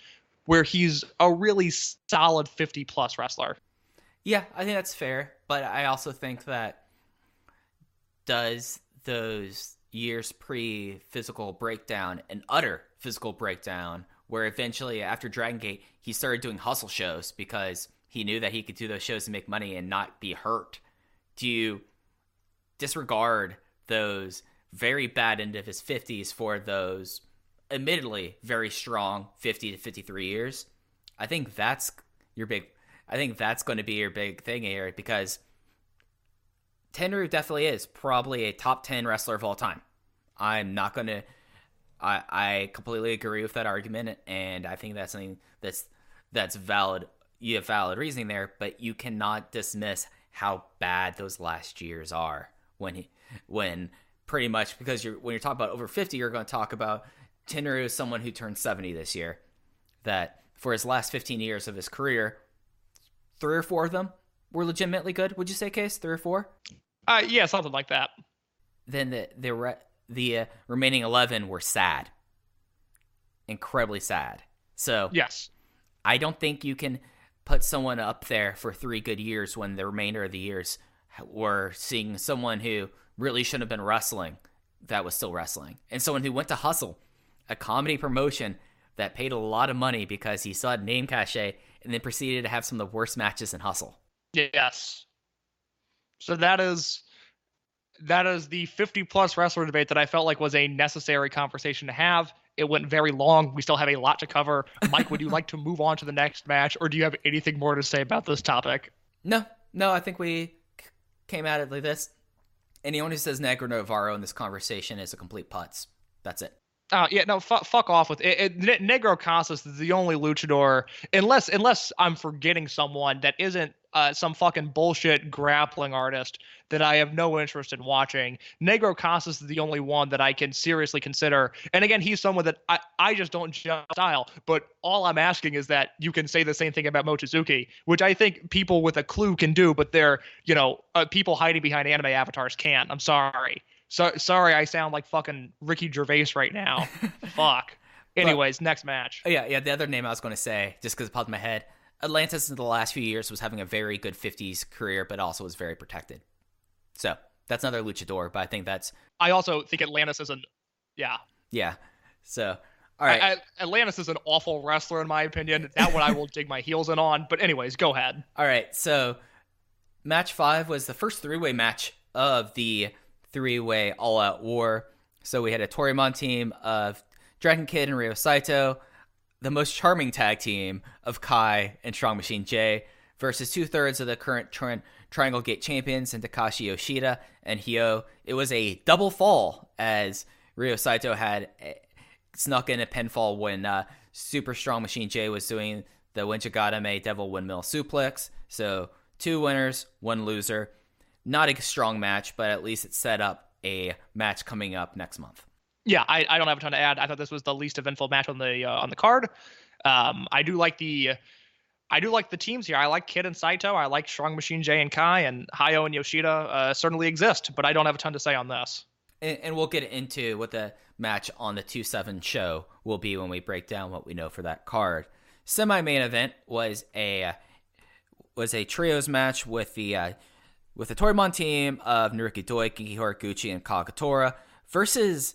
where he's a really solid 50-plus wrestler. Yeah, I think that's fair, but I also think that does those years pre-physical breakdown and utter physical breakdown, where eventually after Dragon Gate, he started doing hustle shows because he knew that he could do those shows and make money and not be hurt. Do you disregard those very bad end of his 50s for those admittedly very strong 50 to 53 years? I think that's going to be your big thing here, because Tenryu definitely is probably a top 10 wrestler of all time. I'm not going to I completely agree with that argument, and I think that's something that's valid. You have valid reasoning there, but you cannot dismiss how bad those last years are when pretty much, because when you're talking about over 50, you're going to talk about Tenryu is someone who turned 70 this year, that for his last 15 years of his career, 3 or 4 of them were legitimately good. Would you say, Case? 3 or 4? Yeah, something like that. Then the remaining 11 were sad. Incredibly sad. So yes, I don't think you can put someone up there for 3 good years when the remainder of the years were seeing someone who really shouldn't have been wrestling that was still wrestling. And someone who went to Hustle, a comedy promotion that paid a lot of money because he still had name cachet, and then proceeded to have some of the worst matches in Hustle. Yes. So that is the 50-plus wrestler debate that I felt like was a necessary conversation to have. It went very long. We still have a lot to cover. Mike, would you like to move on to the next match, or do you have anything more to say about this topic? No, I think we came at it like this. Anyone who says Negro Navarro in this conversation is a complete putz. That's it. Yeah, no, fuck off with it. Negro Casas is the only luchador, unless I'm forgetting someone that isn't some fucking bullshit grappling artist that I have no interest in watching. Negro Casas is the only one that I can seriously consider. And again, he's someone that I just don't judge style. But all I'm asking is that you can say the same thing about Mochizuki, which I think people with a clue can do, but they're, people hiding behind anime avatars can't. I'm sorry. So sorry, I sound like fucking Ricky Gervais right now. Fuck. Anyways, next match. Yeah. The other name I was going to say, just because it popped in my head, Atlantis in the last few years was having a very good 50s career, but also was very protected. So that's another luchador, but I think that's... I also think Atlantis is Yeah. Yeah. So, all right. Atlantis is an awful wrestler, in my opinion. That one I will dig my heels in on. But anyways, go ahead. All right. So match 5 was the first 3-way match of the 3-way all-out war. So we had a Toryumon team of Dragon Kid and Ryo Saito, the most charming tag team of Kai and Strong Machine J, versus 2/3 of the current Triangle Gate champions and Takashi Yoshida and Hyo. It was a double fall as Ryo Saito had snuck in a pinfall when Super Strong Machine J was doing the Winchagatame Devil Windmill Suplex. So 2 winners, 1 loser. Not a strong match, but at least it set up a match coming up next month. Yeah, I don't have a ton to add. I thought this was the least eventful match on the card. I do like the teams here. I like Kid and Saito. I like Strong Machine J and Kai, and Hyo and Yoshida certainly exist, but I don't have a ton to say on this. And we'll get into what the match on the 2/7 show will be when we break down what we know for that card. Semi-main event was a trios match with the Toryumon team of Naruki Doi, Genki Horiguchi, and Kagatora versus,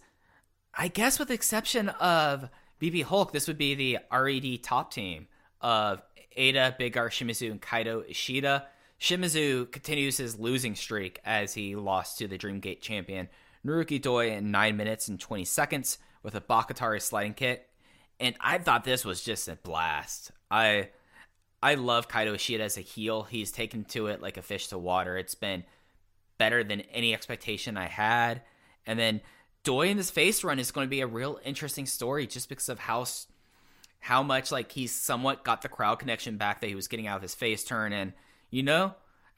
I guess with the exception of BB Hulk, this would be the RED top team of Eita, Big R, Shimizu, and Kaito Ishida. Shimizu continues his losing streak as he lost to the Dreamgate champion Naruki Doi in 9 minutes and 20 seconds with a Bakatari sliding kick. And I thought this was just a blast. I I love Kaito Ishida as a heel. He's taken to it like a fish to water. It's been better than any expectation I had. And then Doi in this face run is going to be a real interesting story just because of how much like he's somewhat got the crowd connection back that he was getting out of his face turn. And,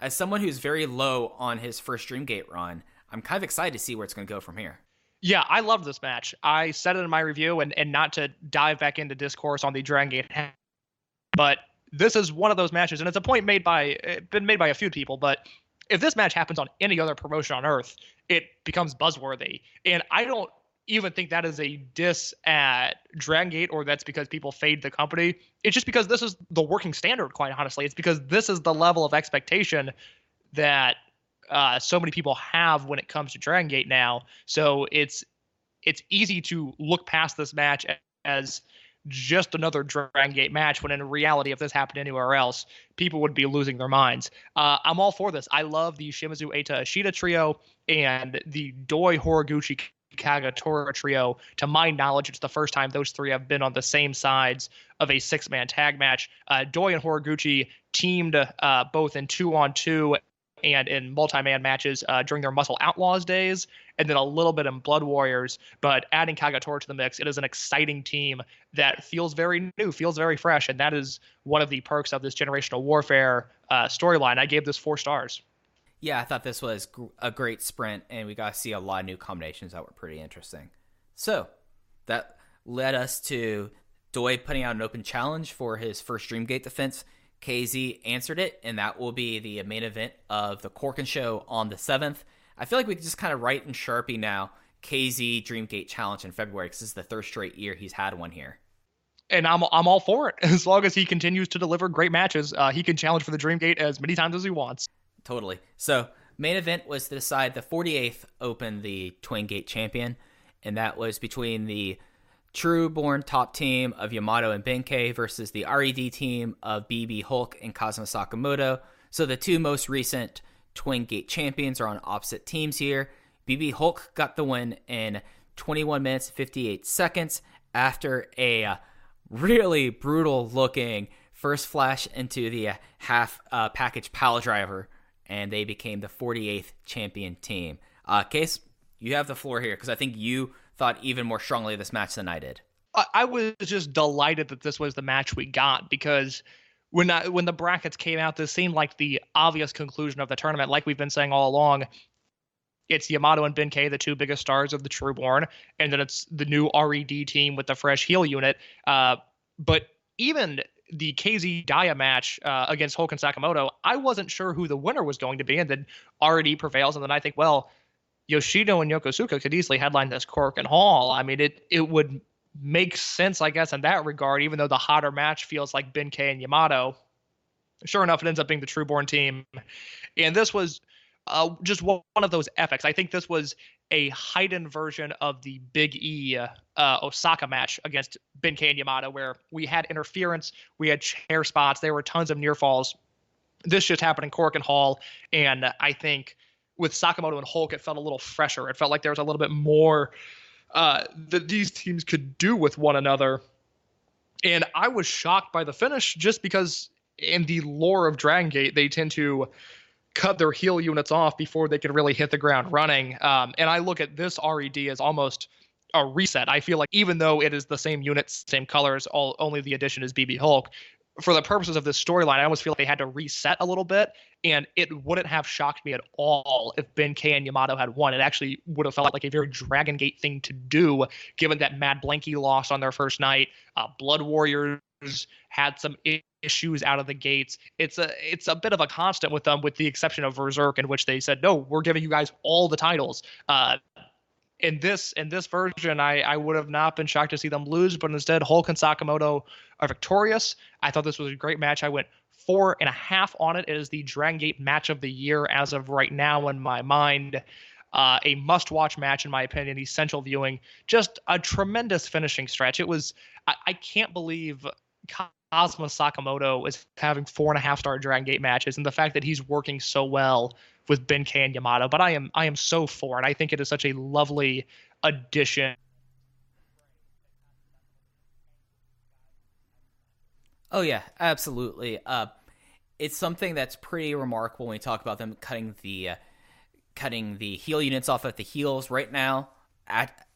as someone who's very low on his first Dreamgate run, I'm kind of excited to see where it's going to go from here. Yeah, I loved this match. I said it in my review, and not to dive back into discourse on the Dragon Gate, but this is one of those matches, and it's a point been made by a few people, but if this match happens on any other promotion on Earth, it becomes buzzworthy. And I don't even think that is a diss at Dragon Gate, or that's because people fade the company. It's just because this is the working standard, quite honestly. It's because this is the level of expectation that so many people have when it comes to Dragon Gate now. So it's easy to look past this match as just another Dragon Gate match, when in reality, if this happened anywhere else, people would be losing their minds. I'm all for this. I love the Shimizu Eita Ishida trio and the Doi Horiguchi Kagetora trio. To my knowledge, it's the first time those three have been on the same sides of a 6-man tag match. Doi and Horiguchi teamed both in 2-on-2 and in multi-man matches during their Muscle Outlaws days, and then a little bit in Blood Warriors. But adding Kagetora to the mix, it is an exciting team that feels very new, feels very fresh, and that is one of the perks of this Generational Warfare storyline. I gave this 4 stars. Yeah, I thought this was a great sprint, and we got to see a lot of new combinations that were pretty interesting. So that led us to Doi putting out an open challenge for his first Dreamgate defense. KZ answered it, and that will be the main event of the Korakuen Show on the 7th. I feel like we can just kind of write in Sharpie now KZ Dreamgate Challenge in February, because this is the third straight year he's had one here. And I'm all for it. As long as he continues to deliver great matches, he can challenge for the Dreamgate as many times as he wants. Totally. So main event was to decide the 48th Open, the Twin Gate champion, and that was between the Trueborn top team of Yamato and Benkei versus the RED team of BB Hulk and Kazuma Sakamoto. So the two most recent Twin Gate champions are on opposite teams here. BB Hulk got the win in 21 minutes 58 seconds after a really brutal looking first flash into the half package pile driver, and they became the 48th champion team. Case, you have the floor here, because I think you thought even more strongly of this match than I did. I was just delighted that this was the match we got, because when the brackets came out, this seemed like the obvious conclusion of the tournament. Like we've been saying all along, it's Yamato and Benkei, the two biggest stars of the Trueborn, and then it's the new RED team with the fresh heel unit. But even the KZ Daya match against Hulk and Sakamoto, I wasn't sure who the winner was going to be, and then RED prevails, and then I think, well, Yoshino and Yokosuka could easily headline this Korakuen Hall. I mean, it would make sense, I guess, in that regard, even though the hotter match feels like Benkei and Yamato. Sure enough, it ends up being the Trueborn team. And this was just one of those epics. I think this was a heightened version of the Big E Osaka match against Benkei and Yamato, where we had interference, we had chair spots, there were tons of near falls. This just happened in Korakuen Hall, and I think with Sakamoto and Hulk, it felt a little fresher. It felt like there was a little bit more that these teams could do with one another. And I was shocked by the finish, just because in the lore of Dragon Gate, they tend to cut their heel units off before they can really hit the ground running. And I look at this RED as almost a reset. I feel like even though it is the same units, same colors, only the addition is BB Hulk, for the purposes of this storyline, I almost feel like they had to reset a little bit, and it wouldn't have shocked me at all if Benkei and Yamato had won. It actually would have felt like a very Dragon Gate thing to do, given that Mad Blankey lost on their first night. Blood Warriors had some issues out of the gates. It's a bit of a constant with them, with the exception of Berserk, in which they said, no, we're giving you guys all the titles. In this version, I would have not been shocked to see them lose, but instead Hulk and Sakamoto are victorious. I thought this was a great match. I went 4.5 on it. It is the Dragon Gate match of the year as of right now in my mind. A must-watch match, in my opinion, essential viewing. Just a tremendous finishing stretch. It was, I can't believe Kazuma Sakamoto is having 4.5-star Dragon Gate matches, and the fact that he's working so well with Benkei and Yamato. But I am so for it. I think it is such a lovely addition. Oh yeah, absolutely. It's something that's pretty remarkable when we talk about them cutting the heel units off at the heels. Right now,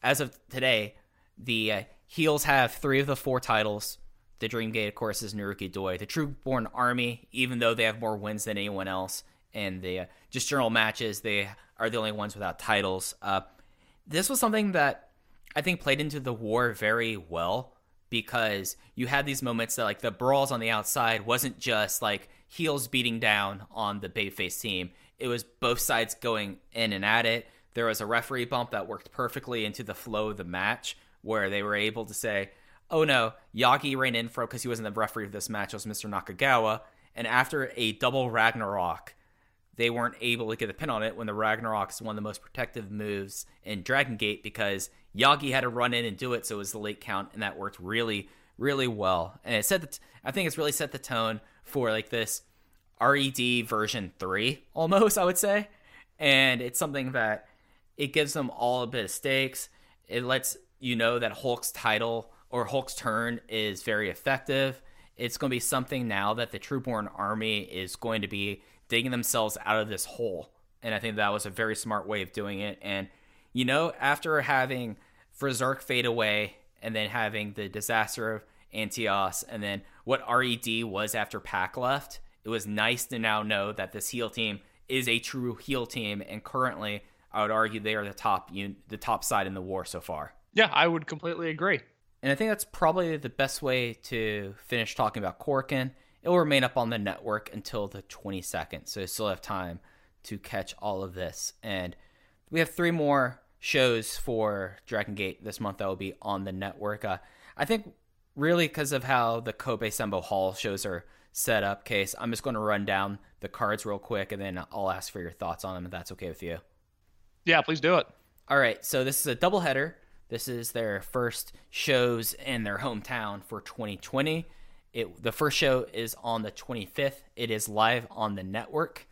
as of today, the heels have 3 of the 4 titles. The Dream Gate, of course, is Naruki Doi. The Trueborn Army, even though they have more wins than anyone else, and the just general matches, they are the only ones without titles. This was something that I think played into the war very well, because you had these moments that, like, the brawls on the outside wasn't just like heels beating down on the babyface team. It was both sides going in and at it. There was a referee bump that worked perfectly into the flow of the match, where they were able to say, oh no, Yagi ran in for, because he wasn't the referee of this match, it was Mr. Nakagawa. And after a double Ragnarok, they weren't able to get a pin on it, when the Ragnarok is one of the most protective moves in Dragon Gate, because Yagi had to run in and do it, so it was the late count, and that worked really, really well. And it set I think it's really set the tone for like this RED version 3, almost, I would say. And it's something that it gives them all a bit of stakes. It lets you know that Hulk's title, or Hulk's turn, is very effective. It's going to be something now that the Trueborn Army is going to be digging themselves out of this hole. And I think that was a very smart way of doing it. And, you know, after having Berserk fade away, and then having the disaster of Antios, and then what RED was after Pac left, it was nice to now know that this heel team is a true heel team. And currently, I would argue they are the top side in the war so far. Yeah, I would completely agree. And I think that's probably the best way to finish talking about Korakuen. It will remain up on the network until the 22nd, so you still have time to catch all of this. And we have 3 more shows for Dragon Gate this month that will be on the network. I think really because of how the Kobe Senbo Hall shows are set up, Case, I'm just going to run down the cards real quick, and then I'll ask for your thoughts on them, if that's okay with you. Yeah, please do it. All right, so this is a doubleheader. This is their first shows in their hometown for 2020. The first show is on the 25th. It is live on the network.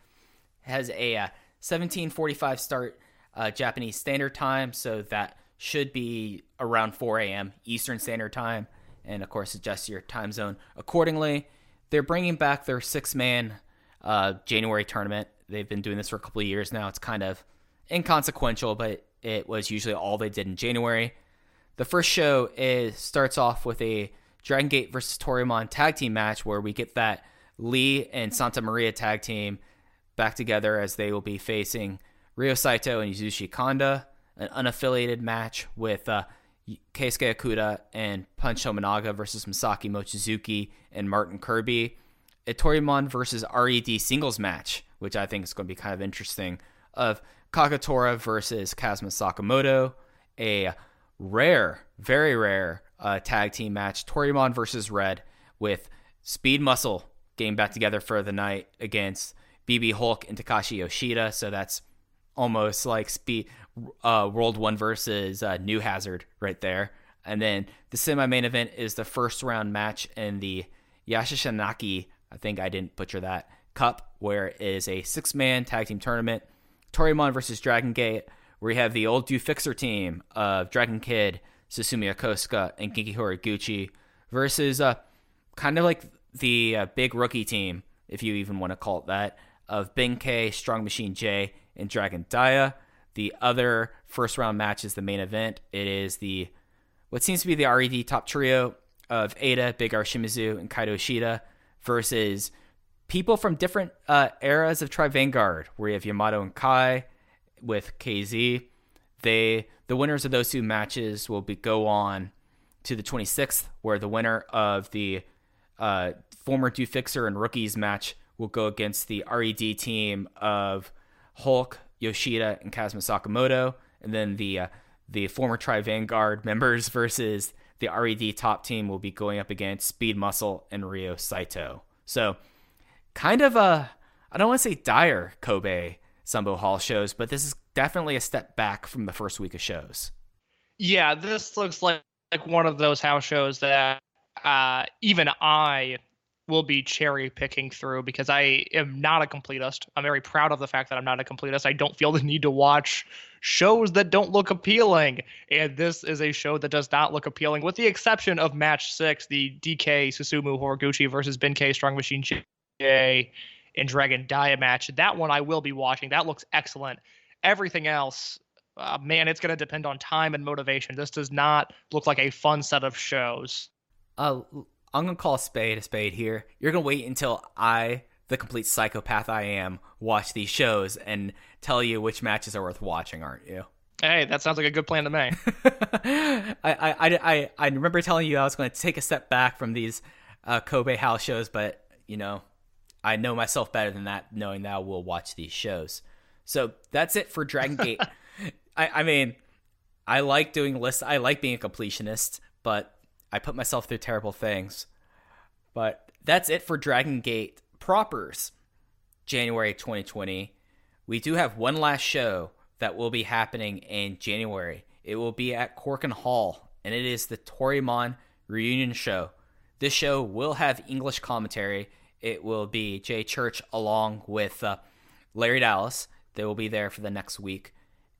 It has a 17:45 start Japanese Standard Time, so that should be around 4 a.m. Eastern Standard Time. And, of course, adjust your time zone accordingly. They're bringing back their 6-man January tournament. They've been doing this for a couple of years now. It's kind of inconsequential, but it was usually all they did in January. The first show starts off with a Dragon Gate versus Toryumon tag team match, where we get that Lee and Santa Maria tag team back together, as they will be facing Ryo Saito and Yasushi Kanda. An unaffiliated match with Keisuke Okuda and Punch Tominaga versus Masaki Mochizuki and Martin Kirby. A Toryumon versus RED singles match, which I think is going to be kind of interesting, of Kagetora versus Kazuma Sakamoto. A rare, very rare tag team match, Toryumon versus Red, with Speed Muscle getting back together for the night against BB Hulk and Takashi Yoshida. So that's almost like World 1 versus New Hazard right there. And then the semi-main event is the first round match in the Yashishinaki, I think I didn't butcher that, Cup, where it is a 6-man tag team tournament. Toryumon versus Dragon Gate, where we have the old Do Fixer team of Dragon Kid, Susumu Yokosuka, and Genki Horiguchi versus kind of like the big rookie team, if you even want to call it that, of Benkei, Strong Machine J, and Dragon Dia. The other first round match is the main event. It is what seems to be the RED top trio of Eita, Big R Shimizu, and Kaito Ishida versus people from different eras of Tri Vanguard, where you have Yamato and Kai with KZ. The winners of those 2 matches will go on to the 26th, where the winner of the former Do Fixer and Rookies match will go against the RED team of Hulk, Yoshida, and Kazuma Sakamoto. And then the former Tri Vanguard members versus the RED top team will be going up against Speed Muscle and Ryo Saito. So kind of I don't want to say dire Kobe Senbo Hall shows, but this is definitely a step back from the first week of shows. Yeah, this looks like one of those house shows that even I will be cherry picking through because I am not a completist. I'm very proud of the fact that I'm not a completist. I don't feel the need to watch shows that don't look appealing. And this is a show that does not look appealing, with the exception of match 6, the DK Susumu Horiguchi versus Benkei Strong Machine J and Dragon Dia match. That one I will be watching. That looks excellent. Everything else, man, it's going to depend on time and motivation. This does not look like a fun set of shows. I'm going to call a spade here. You're going to wait until I, the complete psychopath I am, watch these shows and tell you which matches are worth watching, aren't you? Hey, that sounds like a good plan to me. I remember telling you I was going to take a step back from these Kobe house shows, but, you know, I know myself better than that, knowing that I will watch these shows. So that's it for Dragon Gate. I mean, I like doing lists. I like being a completionist, but I put myself through terrible things. But that's it for Dragon Gate Propers, January 2020. We do have one last show that will be happening in January. It will be at Corkin Hall, and it is the Toryumon Reunion Show. This show will have English commentary. It will be Jay Church along with Larry Dallas. They will be there for the next week.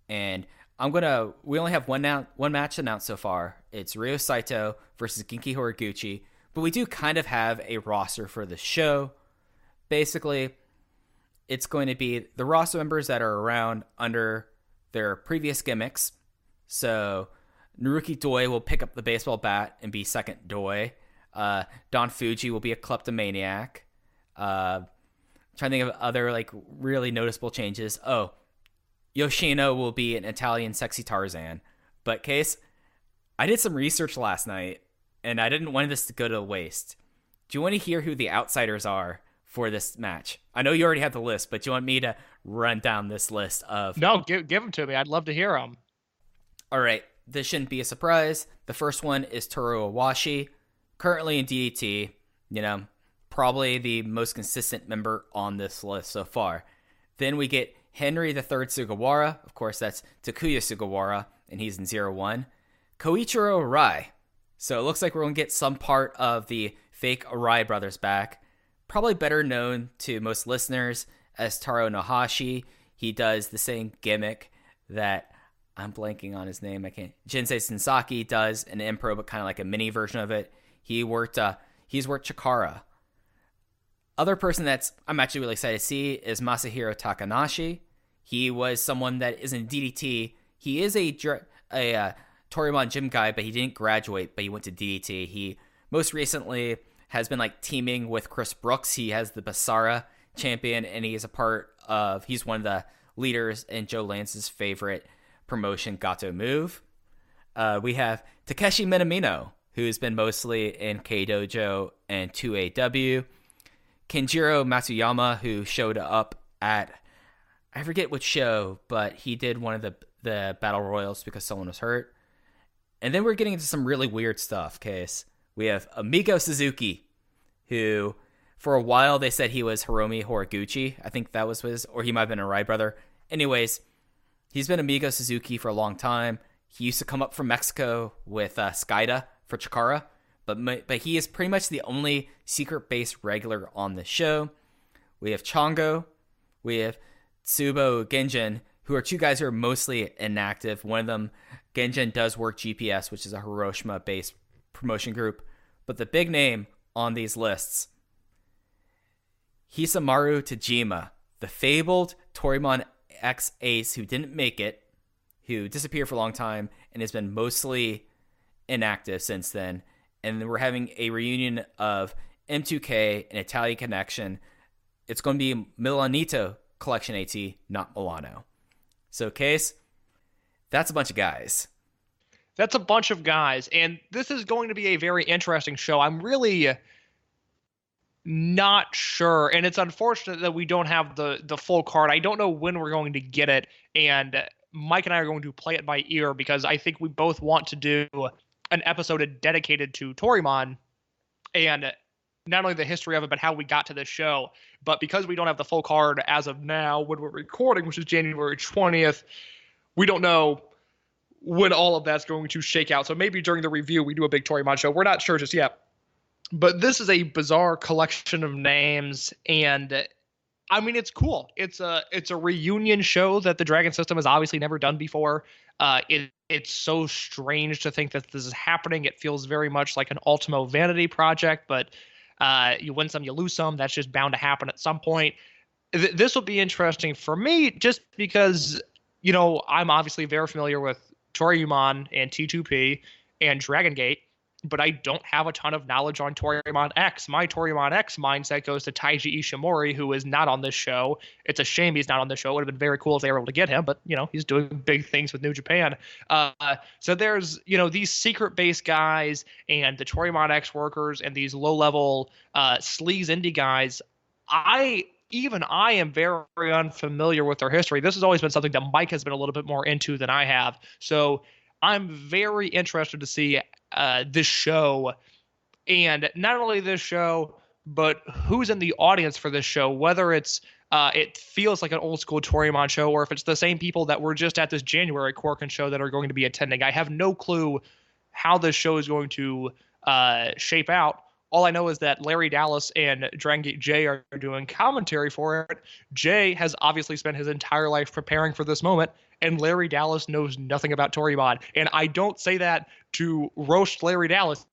And we only have one match announced so far. It's Ryo Saito versus Genki Horiguchi. But we do kind of have a roster for the show. Basically, it's going to be the roster members that are around under their previous gimmicks. So Naruki Doi will pick up the baseball bat and be second Doi. Don Fuji will be a kleptomaniac. Trying to think of other like really noticeable changes. Oh, Yoshino will be an Italian sexy Tarzan. But Case, I did some research last night, and I didn't want this to go to waste. Do you want to hear who the outsiders are for this match? I know you already have the list, but do you want me to run down this list of... No, give them to me. I'd love to hear them. All right, this shouldn't be a surprise. The first one is Toru Owashi, currently in DDT. You know, probably the most consistent member on this list so far. Then we get Henry III Sugawara. Of course, that's Takuya Sugawara, and he's in 0-1. Koichiro Arai. So it looks like we're going to get some part of the fake Arai brothers back. Probably better known to most listeners as Taro Nohashi. He does the same gimmick that, I'm blanking on his name, Jinsei Sensaki does in Impro, but kind of like a mini version of it. He's worked Chikara. Other person that's I'm actually really excited to see is Masahiro Takanashi. He was someone that is in DDT. He is a Toryumon gym guy, but he didn't graduate, but he went to DDT. He most recently has been like teaming with Chris Brooks. He has the Basara champion, and he's one of the leaders in Joe Lance's favorite promotion, Gato Move. We have Takeshi Minamino, who's been mostly in K-Dojo and 2AW. Kenjiro Matsuyama, who showed up at, I forget which show, but he did one of the Battle Royals because someone was hurt. And then we're getting into some really weird stuff, Case. We have Amigo Suzuki, who for a while they said he was Hiromi Horiguchi. I think that was or he might have been a Arai brother. Anyways, he's been Amigo Suzuki for a long time. He used to come up from Mexico with Skida for Chikara, but he is pretty much the only secret base regular on the show. We have Chongo, we have Tsubo Genjin, who are two guys who are mostly inactive. One of them, Genjin, does work GPS, which is a Hiroshima-based promotion group. But the big name on these lists, Hisamaru Tajima, the fabled Toryumon X ace who didn't make it, who disappeared for a long time and has been mostly inactive since then. And we're having a reunion of M2K and Italian Connection. It's going to be Milanito Collection AT, not Milano. So, Case, that's a bunch of guys. That's a bunch of guys, and this is going to be a very interesting show. I'm really not sure, and it's unfortunate that we don't have the full card. I don't know when we're going to get it, and Mike and I are going to play it by ear because I think we both want to do an episode dedicated to Toryumon and not only the history of it, but how we got to this show. But because we don't have the full card as of now, when we're recording, which is January 20th, we don't know when all of that's going to shake out. So maybe during the review, we do a big Toryumon show. We're not sure just yet. But this is a bizarre collection of names, and I mean, it's cool. It's a reunion show that the Dragon System has obviously never done before. It's so strange to think that this is happening. It feels very much like an Ultimo vanity project, but you win some, you lose some. That's just bound to happen at some point. This will be interesting for me, just because I'm obviously very familiar with Toryumon and T2P and Dragon Gate, but I don't have a ton of knowledge on Toryumon X. My Toryumon X mindset goes to Taiji Ishimori, who is not on this show. It's a shame he's not on the show. It would have been very cool if they were able to get him, but he's doing big things with New Japan. So there's these secret base guys and the Toryumon X workers and these low level sleaze indie guys. I am very unfamiliar with their history. This has always been something that Mike has been a little bit more into than I have. So I'm very interested to see this show, and not only this show, but who's in the audience for this show, whether it feels like an old school Toryumon show or if it's the same people that were just at this January Korakuen show that are going to be attending. I have no clue how this show is going to shape out. All I know is that Larry Dallas and Dragon Gate Jay are doing commentary for it. Jay has obviously spent his entire life preparing for this moment, and Larry Dallas knows nothing about Toryumon. And I don't say that to roast Larry Dallas.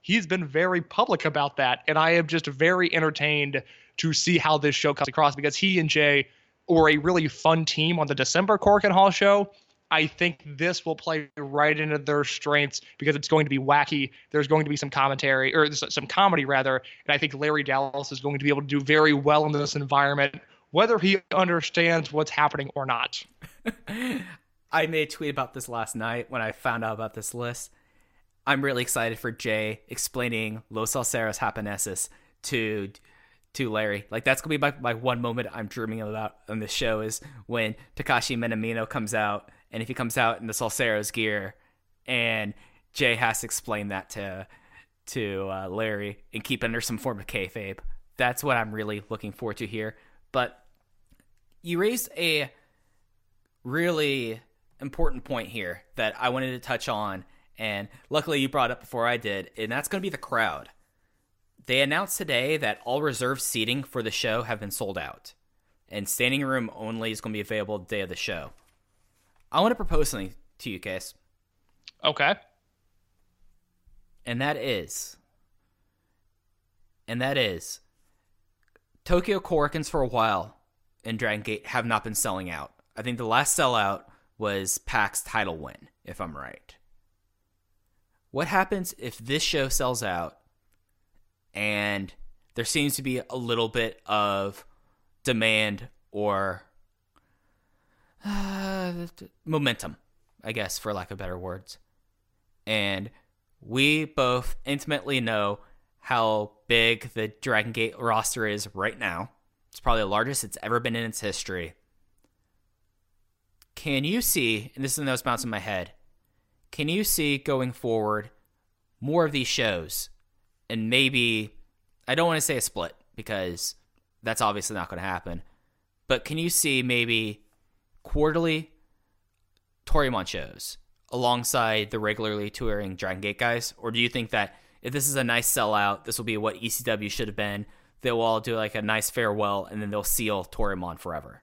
He's been very public about that, and I am just very entertained to see how this show comes across, because he and Jay were a really fun team on the December Korakuen Hall show. I think this will play right into their strengths because it's going to be wacky. There's going to be some commentary, or some comedy rather, and I think Larry Dallas is going to be able to do very well in this environment, whether he understands what's happening or not. I made a tweet about this last night when I found out about this list. I'm really excited for Jay explaining Los Alceros Japoneses to Larry. Like, that's gonna be my one moment I'm dreaming about on this show, is when Takashi Minamino comes out, and if he comes out in the Salceros gear, and Jay has to explain that to Larry and keep under some form of kayfabe. That's what I'm really looking forward to here. But you raised a really important point here that I wanted to touch on, and luckily you brought it up before I did, and that's going to be the crowd. They announced today that all reserved seating for the show have been sold out, and standing room only is going to be available the day of the show. I want to propose something to you, Case. Okay. And that is Tokyo Korakuens for a while in Dragon Gate have not been selling out. I think the last sellout was PAC's title win, if I'm right. What happens if this show sells out and there seems to be a little bit of demand or momentum, I guess, for lack of better words, and we both intimately know how big the Dragon Gate roster is right now. It's probably the largest it's ever been in its history. Can you see, and this is the notes bouncing in my head, can you see going forward more of these shows? And maybe, I don't want to say a split, because that's obviously not going to happen, but can you see maybe quarterly Toryumon shows alongside the regularly touring Dragon Gate guys? Or do you think that if this is a nice sellout, this will be what ECW should have been? They'll all do like a nice farewell, and then they'll seal Toryumon forever.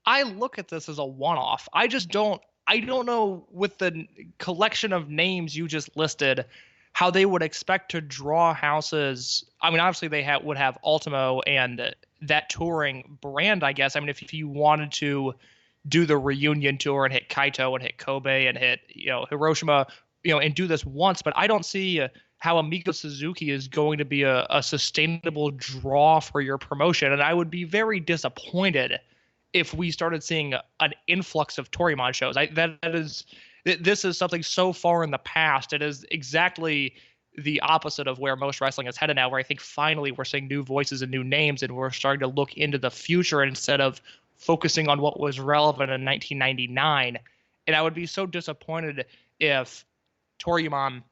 I look at this as a one-off. I don't know, with the collection of names you just listed, how they would expect to draw houses. I mean, obviously they would have Ultimo and that touring brand, I guess. I mean, if you wanted to do the reunion tour and hit Kaito and hit Kobe and hit Hiroshima, and do this once, but I don't see how Amigo Suzuki is going to be a sustainable draw for your promotion, and I would be very disappointed if we started seeing an influx of Toryumon shows. This is something so far in the past. It is exactly the opposite of where most wrestling is headed now, where I think finally we're seeing new voices and new names, and we're starting to look into the future instead of focusing on what was relevant in 1999. And I would be so disappointed if Toryumon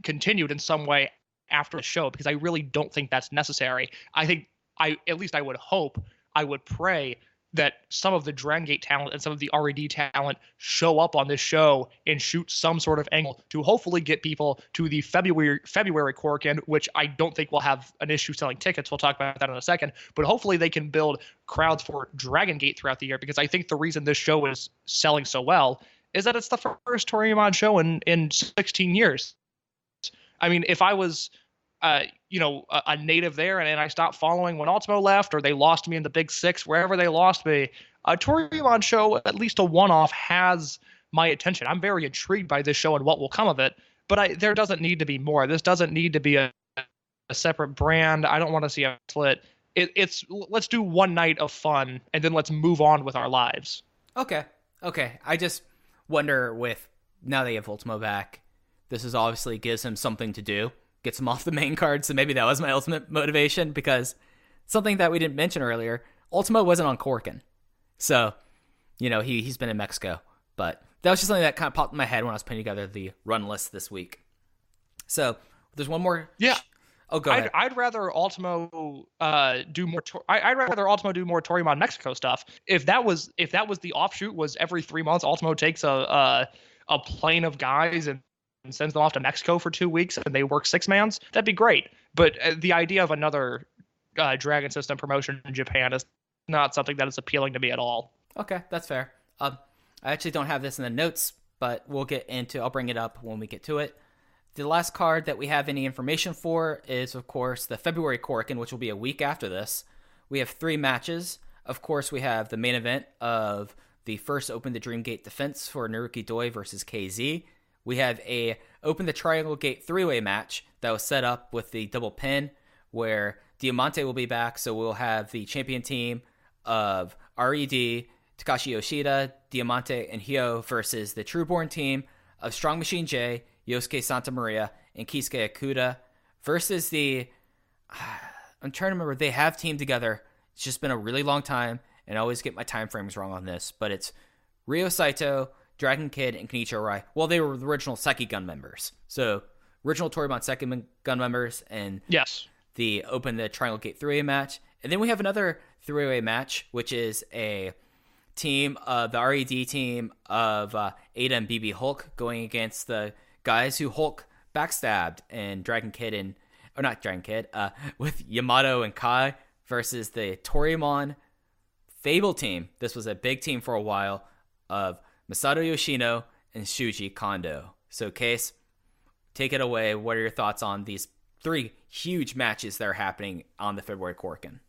continued in some way after the show, because I really don't think that's necessary. I think I would hope, I would pray that some of the Dragon Gate talent and some of the RED talent show up on this show and shoot some sort of angle to hopefully get people to the February Korakuen, which I don't think will have an issue selling tickets. We'll talk about that in a second. But hopefully they can build crowds for Dragon Gate throughout the year, because I think the reason this show is selling so well is that it's the first Toryumon show in 16 years. I mean, if I was a native there, and I stopped following when Ultimo left, or they lost me in the Big Six, wherever they lost me, a Toryumon show, at least a one-off, has my attention. I'm very intrigued by this show and what will come of it, but there doesn't need to be more. This doesn't need to be a separate brand. I don't want to see a split. It's let's do one night of fun, and then let's move on with our lives. Okay. I just wonder, with now they have Ultimo back, this is obviously gives him something to do. Gets him off the main card, so maybe that was my ultimate motivation, because something that we didn't mention earlier, Ultimo wasn't on Korakuen. So, he's been in Mexico. But that was just something that kind of popped in my head when I was putting together the run list this week. So, there's one more. Yeah. Go ahead. I'd rather Ultimo do more. I'd rather Ultimo do more Toryumon Mexico stuff. If that was the offshoot, was every 3 months Ultimo takes a plane of guys and sends them off to Mexico for 2 weeks and they work 6-mans, that'd be great. But the idea of another Dragon System promotion in Japan is not something that is appealing to me at all. Okay, that's fair. I actually don't have this in the notes, but I'll bring it up when we get to it. The last card that we have any information for is, of course, the February Korakuen, which will be a week after this. We have 3 matches. Of course, we have the main event of the first Open the Dream Gate defense for Naruki Doi versus KZ. We have a Open the Triangle Gate 3-way match that was set up with the double pin, where Diamante will be back, so we'll have the champion team of RED, Takashi Yoshida, Diamante, and Hyo versus the Trueborn team of Strong Machine J, Yosuke Santa Maria, and Kisuke Okuda versus I'm trying to remember, they have teamed together. It's just been a really long time, and I always get my time frames wrong on this, but it's Ryo Saito, Dragon Kid, and Kenichiro Rai. Well, they were the original Seki Gun members. So, original Toryumon Seki Gun members, and yes, the Triangle Gate 3-way match. And then we have another 3-way match, which is a team, the RED team of Ada and BB Hulk going against the guys who Hulk backstabbed, and with Yamato and Kai versus the Toryumon Fable team. This was a big team for a while of Masato Yoshino and Shuji Kondo. So, Case, take it away. What are your thoughts on these 3 huge matches that are happening on the February Korakuen?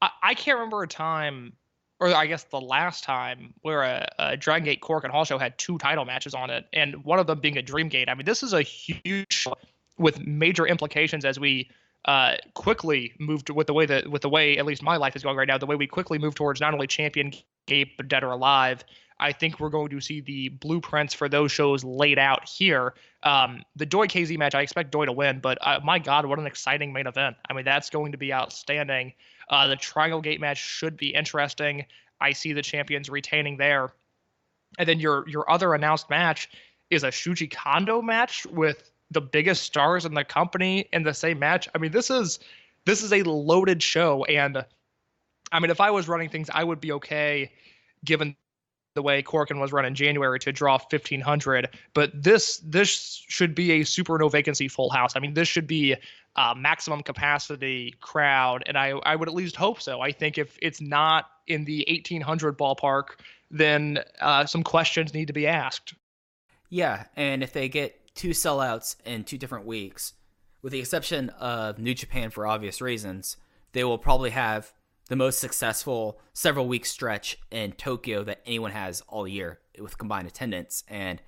I can't remember a time, or I guess the last time, where a Dragon Gate Korakuen Hall show had 2 title matches on it, and one of them being a Dream Gate. I mean, this is a huge show with major implications as we quickly moved with the way at least my life is going right now, the way we quickly move towards not only Champion Gate but Dead or Alive. I think we're going to see the blueprints for those shows laid out here. The Doi KZ match, I expect Doi to win, but my God, what an exciting main event. I mean, that's going to be outstanding. The Triangle Gate match should be interesting. I see the champions retaining there. And then your other announced match is a Shuji Kondo match with the biggest stars in the company in the same match. I mean, this is a loaded show. And I mean, if I was running things, I would be okay, given the way Korakuen was run in January, to draw 1,500. But this should be a super no vacancy full house. I mean, this should be maximum capacity crowd, and I would at least hope so. I think if it's not in the 1,800 ballpark, then some questions need to be asked. Yeah, and if they get 2 sellouts in 2 different weeks, with the exception of New Japan for obvious reasons, they will probably have the most successful several week stretch in Tokyo that anyone has all year with combined attendance. And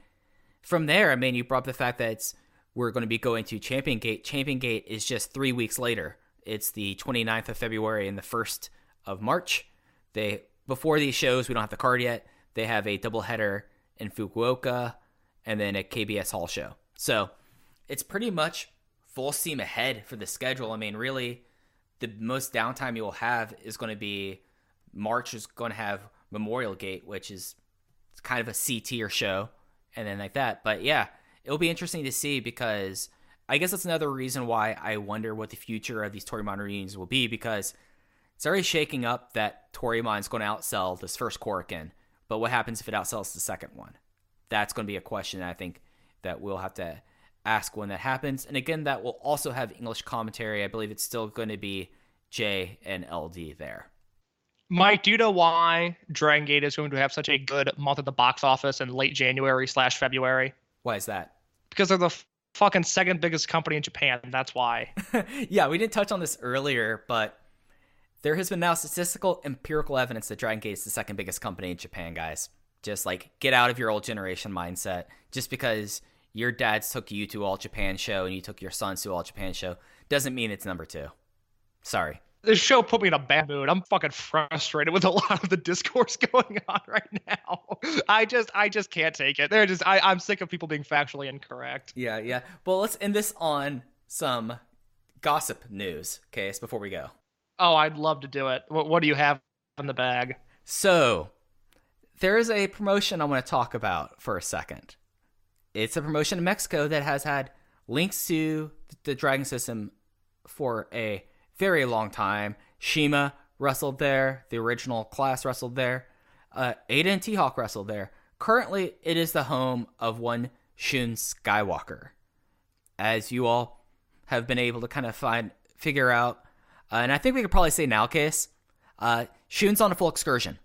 from there, I mean, you brought up the fact that we're going to be going to Champion Gate. Champion Gate is just 3 weeks later. It's the 29th of February and the 1st of March. Before these shows, we don't have the card yet. They have a doubleheader in Fukuoka and then a KBS Hall show. So it's pretty much full steam ahead for the schedule. I mean, really, the most downtime you'll have is going to be March is going to have Memorial Gate, which is kind of a C-tier show, and then like that. But yeah, it'll be interesting to see, because I guess that's another reason why I wonder what the future of these Toryumon reunions will be, because it's already shaking up that Toriumon's going to outsell this first Korakuen. But what happens if it outsells the second one? That's going to be a question I think that we'll have to ask when that happens. And again, that will also have English commentary. I believe it's still going to be Jay and LD there. Mike, do you know why Dragon Gate is going to have such a good month at the box office in late January/February? Why is that? Because they're the fucking second biggest company in Japan. That's why. Yeah, we didn't touch on this earlier, but there has been now statistical empirical evidence that Dragon Gate is the second biggest company in Japan, guys. Just like get out of your old generation mindset. Just because your dads took you to All Japan show and you took your sons to All Japan show doesn't mean it's number 2. Sorry. This show put me in a bad mood. I'm fucking frustrated with a lot of the discourse going on right now. I just can't take it. I'm sick of people being factually incorrect. Yeah. Well, let's end this on some gossip news, Case, before we go. Oh, I'd love to do it. What do you have in the bag? So, there is a promotion I want to talk about for a second. It's a promotion in Mexico that has had links to the Dragon system for a very long time. Shima wrestled there. The original class wrestled there. Ada and T-Hawk wrestled there. Currently, it is the home of one Shun Skywalker. As you all have been able to kind of figure out, and I think we could probably say now, Case, Shun's on a full excursion.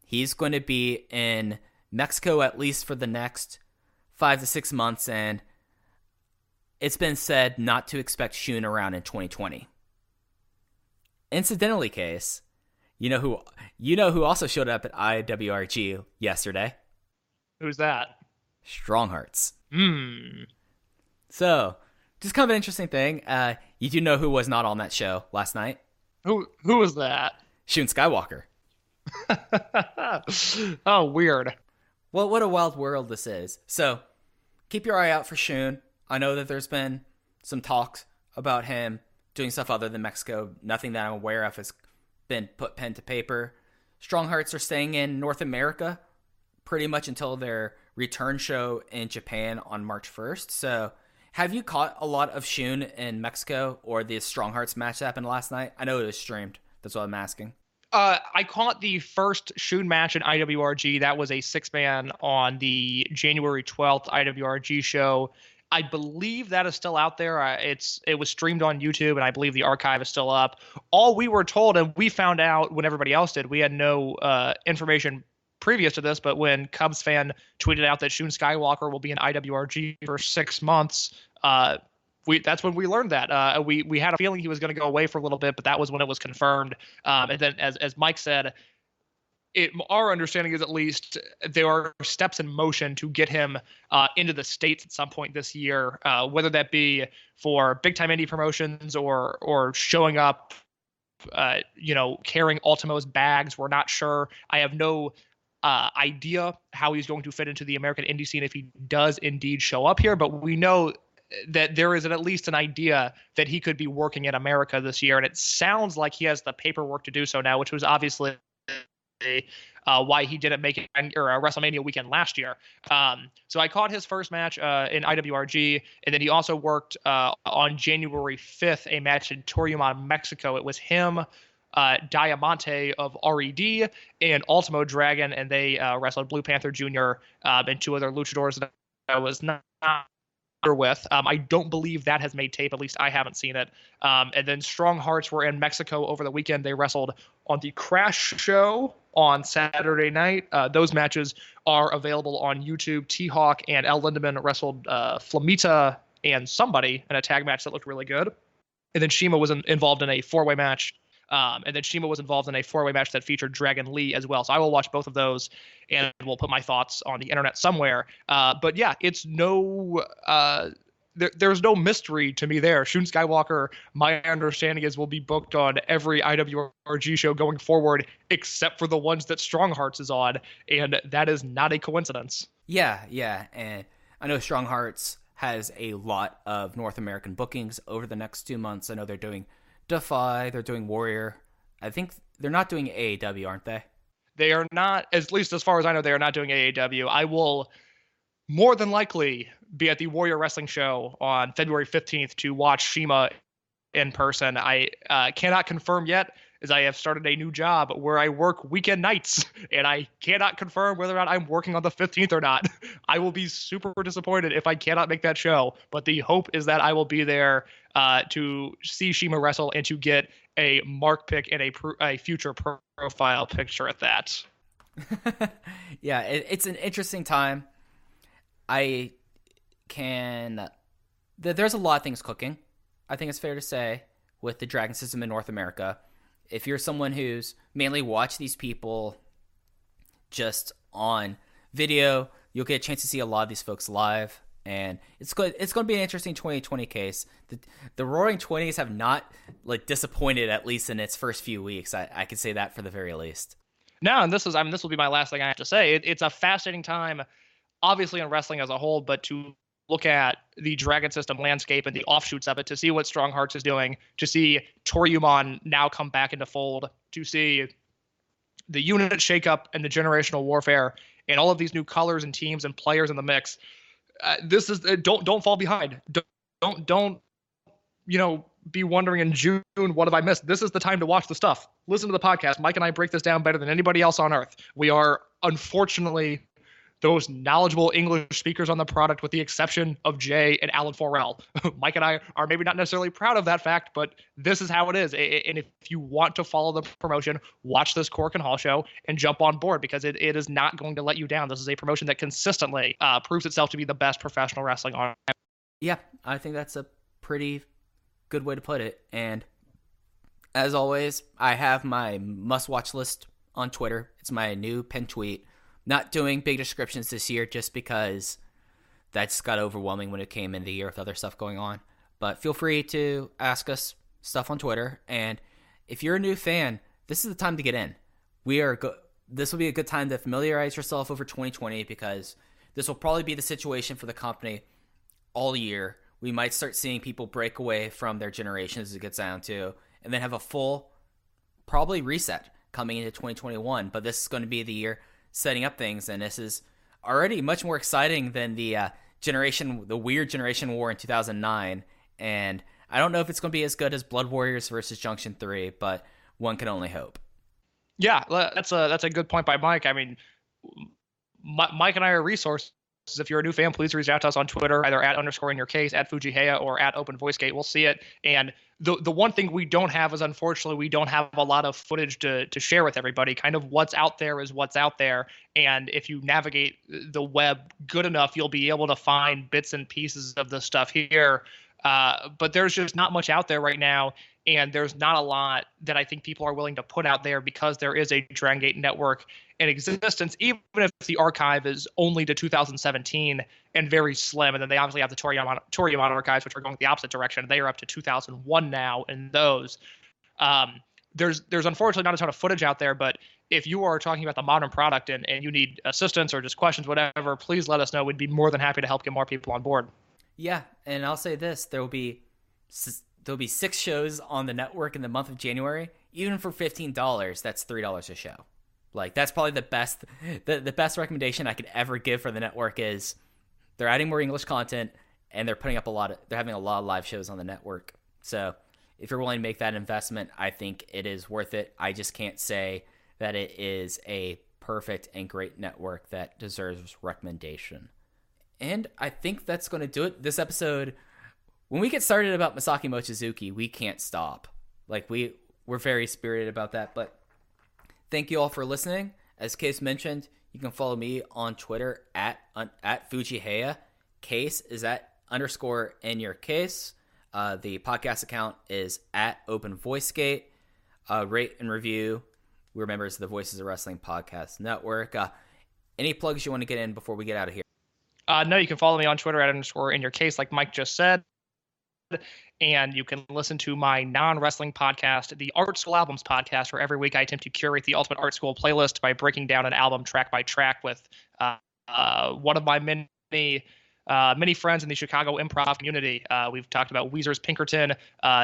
He's going to be in Mexico at least for the next 5 to 6 months, and it's been said not to expect Shun around in 2020. Incidentally, Case, you know who also showed up at IWRG yesterday? Who's that? Strong Hearts. So, just kind of an interesting thing. You do know who was not on that show last night? Who was that? Shun Skywalker. Oh, weird. Well, what a wild world this is. So, keep your eye out for Shun. I know that there's been some talks about him doing stuff other than Mexico. Nothing that I'm aware of has been put pen to paper. Strong Hearts are staying in North America pretty much until their return show in Japan on March 1st. So, have you caught a lot of Shun in Mexico or the Strong Hearts match that happened last night? I know it was streamed. That's what I'm asking. I caught the first Shun match in IWRG. That was a 6-man on the January 12th IWRG show. I believe that is still out there. It was streamed on YouTube, and I believe the archive is still up. All we were told, and we found out when everybody else did, we had no information previous to this, but when Cubs fan tweeted out that Shun Skywalker will be in IWRG for 6 months, that's when we learned that. We had a feeling he was going to go away for a little bit, but that was when it was confirmed. And then, as Mike said, our understanding is at least there are steps in motion to get him into the States at some point this year, whether that be for big-time indie promotions or showing up, carrying Ultimo's bags. We're not sure. I have no idea how he's going to fit into the American indie scene if he does indeed show up here, but we know that there is at least an idea that he could be working in America this year, and it sounds like he has the paperwork to do so now, which was obviously why he didn't make it or WrestleMania weekend last year. So I caught his first match in IWRG, and then he also worked on January 5th a match in Toriumon, Mexico. It was him, Diamante of RED, and Ultimo Dragon, and they wrestled Blue Panther Jr. And 2 other luchadors that I was not with. I don't believe that has made tape. At least I haven't seen it. And then Strong Hearts were in Mexico over the weekend. They wrestled on the Crash show on Saturday night. Those matches are available on YouTube. T-Hawk and El Lindemann wrestled Flamita and somebody in a tag match that looked really good. And then Shima was involved in a 4-way match. And then Shima was involved in a 4-way match that featured Dragon Lee as well. So I will watch both of those, and we'll put my thoughts on the internet somewhere. But yeah, it's there's no mystery to me there. Shun Skywalker, my understanding is, will be booked on every IWRG show going forward, except for the ones that Strong Hearts is on, and that is not a coincidence. Yeah, and I know Strong Hearts has a lot of North American bookings over the next 2 months. I know they're doing Defy, they're doing Warrior. I think they're not doing AAW, aren't they? They are not, at least as far as I know, they are not doing AAW. I will more than likely be at the Warrior Wrestling Show on February 15th to watch Shima in person. I cannot confirm yet is I have started a new job where I work weekend nights, and I cannot confirm whether or not I'm working on the 15th or not. I will be super disappointed if I cannot make that show, but the hope is that I will be there to see Shima wrestle and to get a mark pick and a future profile picture at that. Yeah, it's an interesting time. There's a lot of things cooking, I think it's fair to say, with the Dragon system in North America. If you're someone who's mainly watched these people just on video, you'll get a chance to see a lot of these folks live, and it's going to be an interesting 2020 case. The Roaring Twenties have not disappointed, at least in its first few weeks. I can say that for the very least. No, and this will be my last thing I have to say. It's a fascinating time, obviously in wrestling as a whole, but to look at the Dragon system landscape and the offshoots of it, to see what Strong Hearts is doing, to see Toryumon now come back into fold, to see the unit shakeup and the generational warfare and all of these new colors and teams and players in the mix. This is don't fall behind. Don't be wondering in June, what have I missed? This is the time to watch the stuff. Listen to the podcast. Mike and I break this down better than anybody else on earth. We are unfortunately those knowledgeable English speakers on the product, with the exception of Jay and Alan Forel. Mike and I are maybe not necessarily proud of that fact, but this is how it is. And if you want to follow the promotion, watch this Cork and Hall show and jump on board, because it is not going to let you down. This is a promotion that consistently proves itself to be the best professional wrestling on. Yeah, I think that's a pretty good way to put it. And as always, I have my must-watch list on Twitter. It's my new pinned tweet. Not doing big descriptions this year just because that just got overwhelming when it came in the year with other stuff going on. But feel free to ask us stuff on Twitter. And if you're a new fan, this is the time to get in. This will be a good time to familiarize yourself over 2020, because this will probably be the situation for the company all year. We might start seeing people break away from their generations as it gets down to, and then have a full probably reset coming into 2021. But this is going to be the year setting up things, and this is already much more exciting than the weird generation war in 2009. And I don't know if it's going to be as good as Blood Warriors versus Junction 3, but one can only hope. Yeah, that's a good point by Mike. I mean, Mike and I are resources. If you're a new fan, please reach out to us on Twitter, either @_InYourCase, @FujiHeya, or @OpenVoiceGate. We'll see it. And the one thing we don't have is, unfortunately, we don't have a lot of footage to share with everybody. Kind of what's out there is what's out there. And if you navigate the web good enough, you'll be able to find bits and pieces of the stuff here. But there's just not much out there right now. And there's not a lot that I think people are willing to put out there, because there is a Dragon Gate network in existence, even if the archive is only to 2017 and very slim. And then they obviously have the Toryumon archives, which are going the opposite direction. They are up to 2001 now in those. There's unfortunately not a ton of footage out there, but if you are talking about the modern product and you need assistance or just questions, whatever, please let us know. We'd be more than happy to help get more people on board. Yeah, and I'll say this, there'll be 6 shows on the network in the month of January. Even for $15, that's $3 a show. That's probably the best recommendation I could ever give for the network. Is they're adding more English content, and they're having a lot of live shows on the network. So if you're willing to make that investment, I think it is worth it. I just can't say that it is a perfect and great network that deserves recommendation. And I think that's going to do it. This episode, when we get started about Masaki Mochizuki, we can't stop. We're very spirited about that. But thank you all for listening. As Case mentioned, you can follow me on Twitter at FujiHeya. Case is @_InYourCase. The podcast account is @OpenVoiceGate. Rate and review. We're members of the Voices of Wrestling Podcast Network. Any plugs you want to get in before we get out of here? No, you can follow me on Twitter @_InYourCase, like Mike just said. And you can listen to my non-wrestling podcast, the Art School Albums podcast, where every week I attempt to curate the Ultimate Art School playlist by breaking down an album track by track with one of my many friends in the Chicago improv community. We've talked about Weezer's Pinkerton,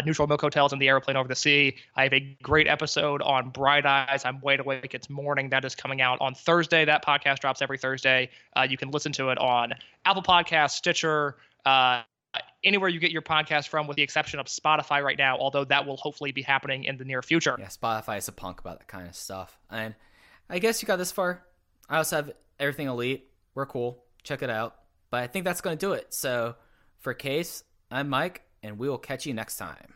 Neutral Milk Hotels, and The Airplane Over the Sea. I have a great episode on Bright Eyes, I'm Wide Awake, It's Morning. That is coming out on Thursday. That podcast drops every Thursday. You can listen to it on Apple Podcasts, Stitcher, anywhere you get your podcast from, with the exception of Spotify right now, although that will hopefully be happening in the near future. Yeah, Spotify is a punk about that kind of stuff. And I guess you got this far. I also have Everything Elite. We're cool. Check it out. But I think that's going to do it. So for Case, I'm Mike, and we will catch you next time.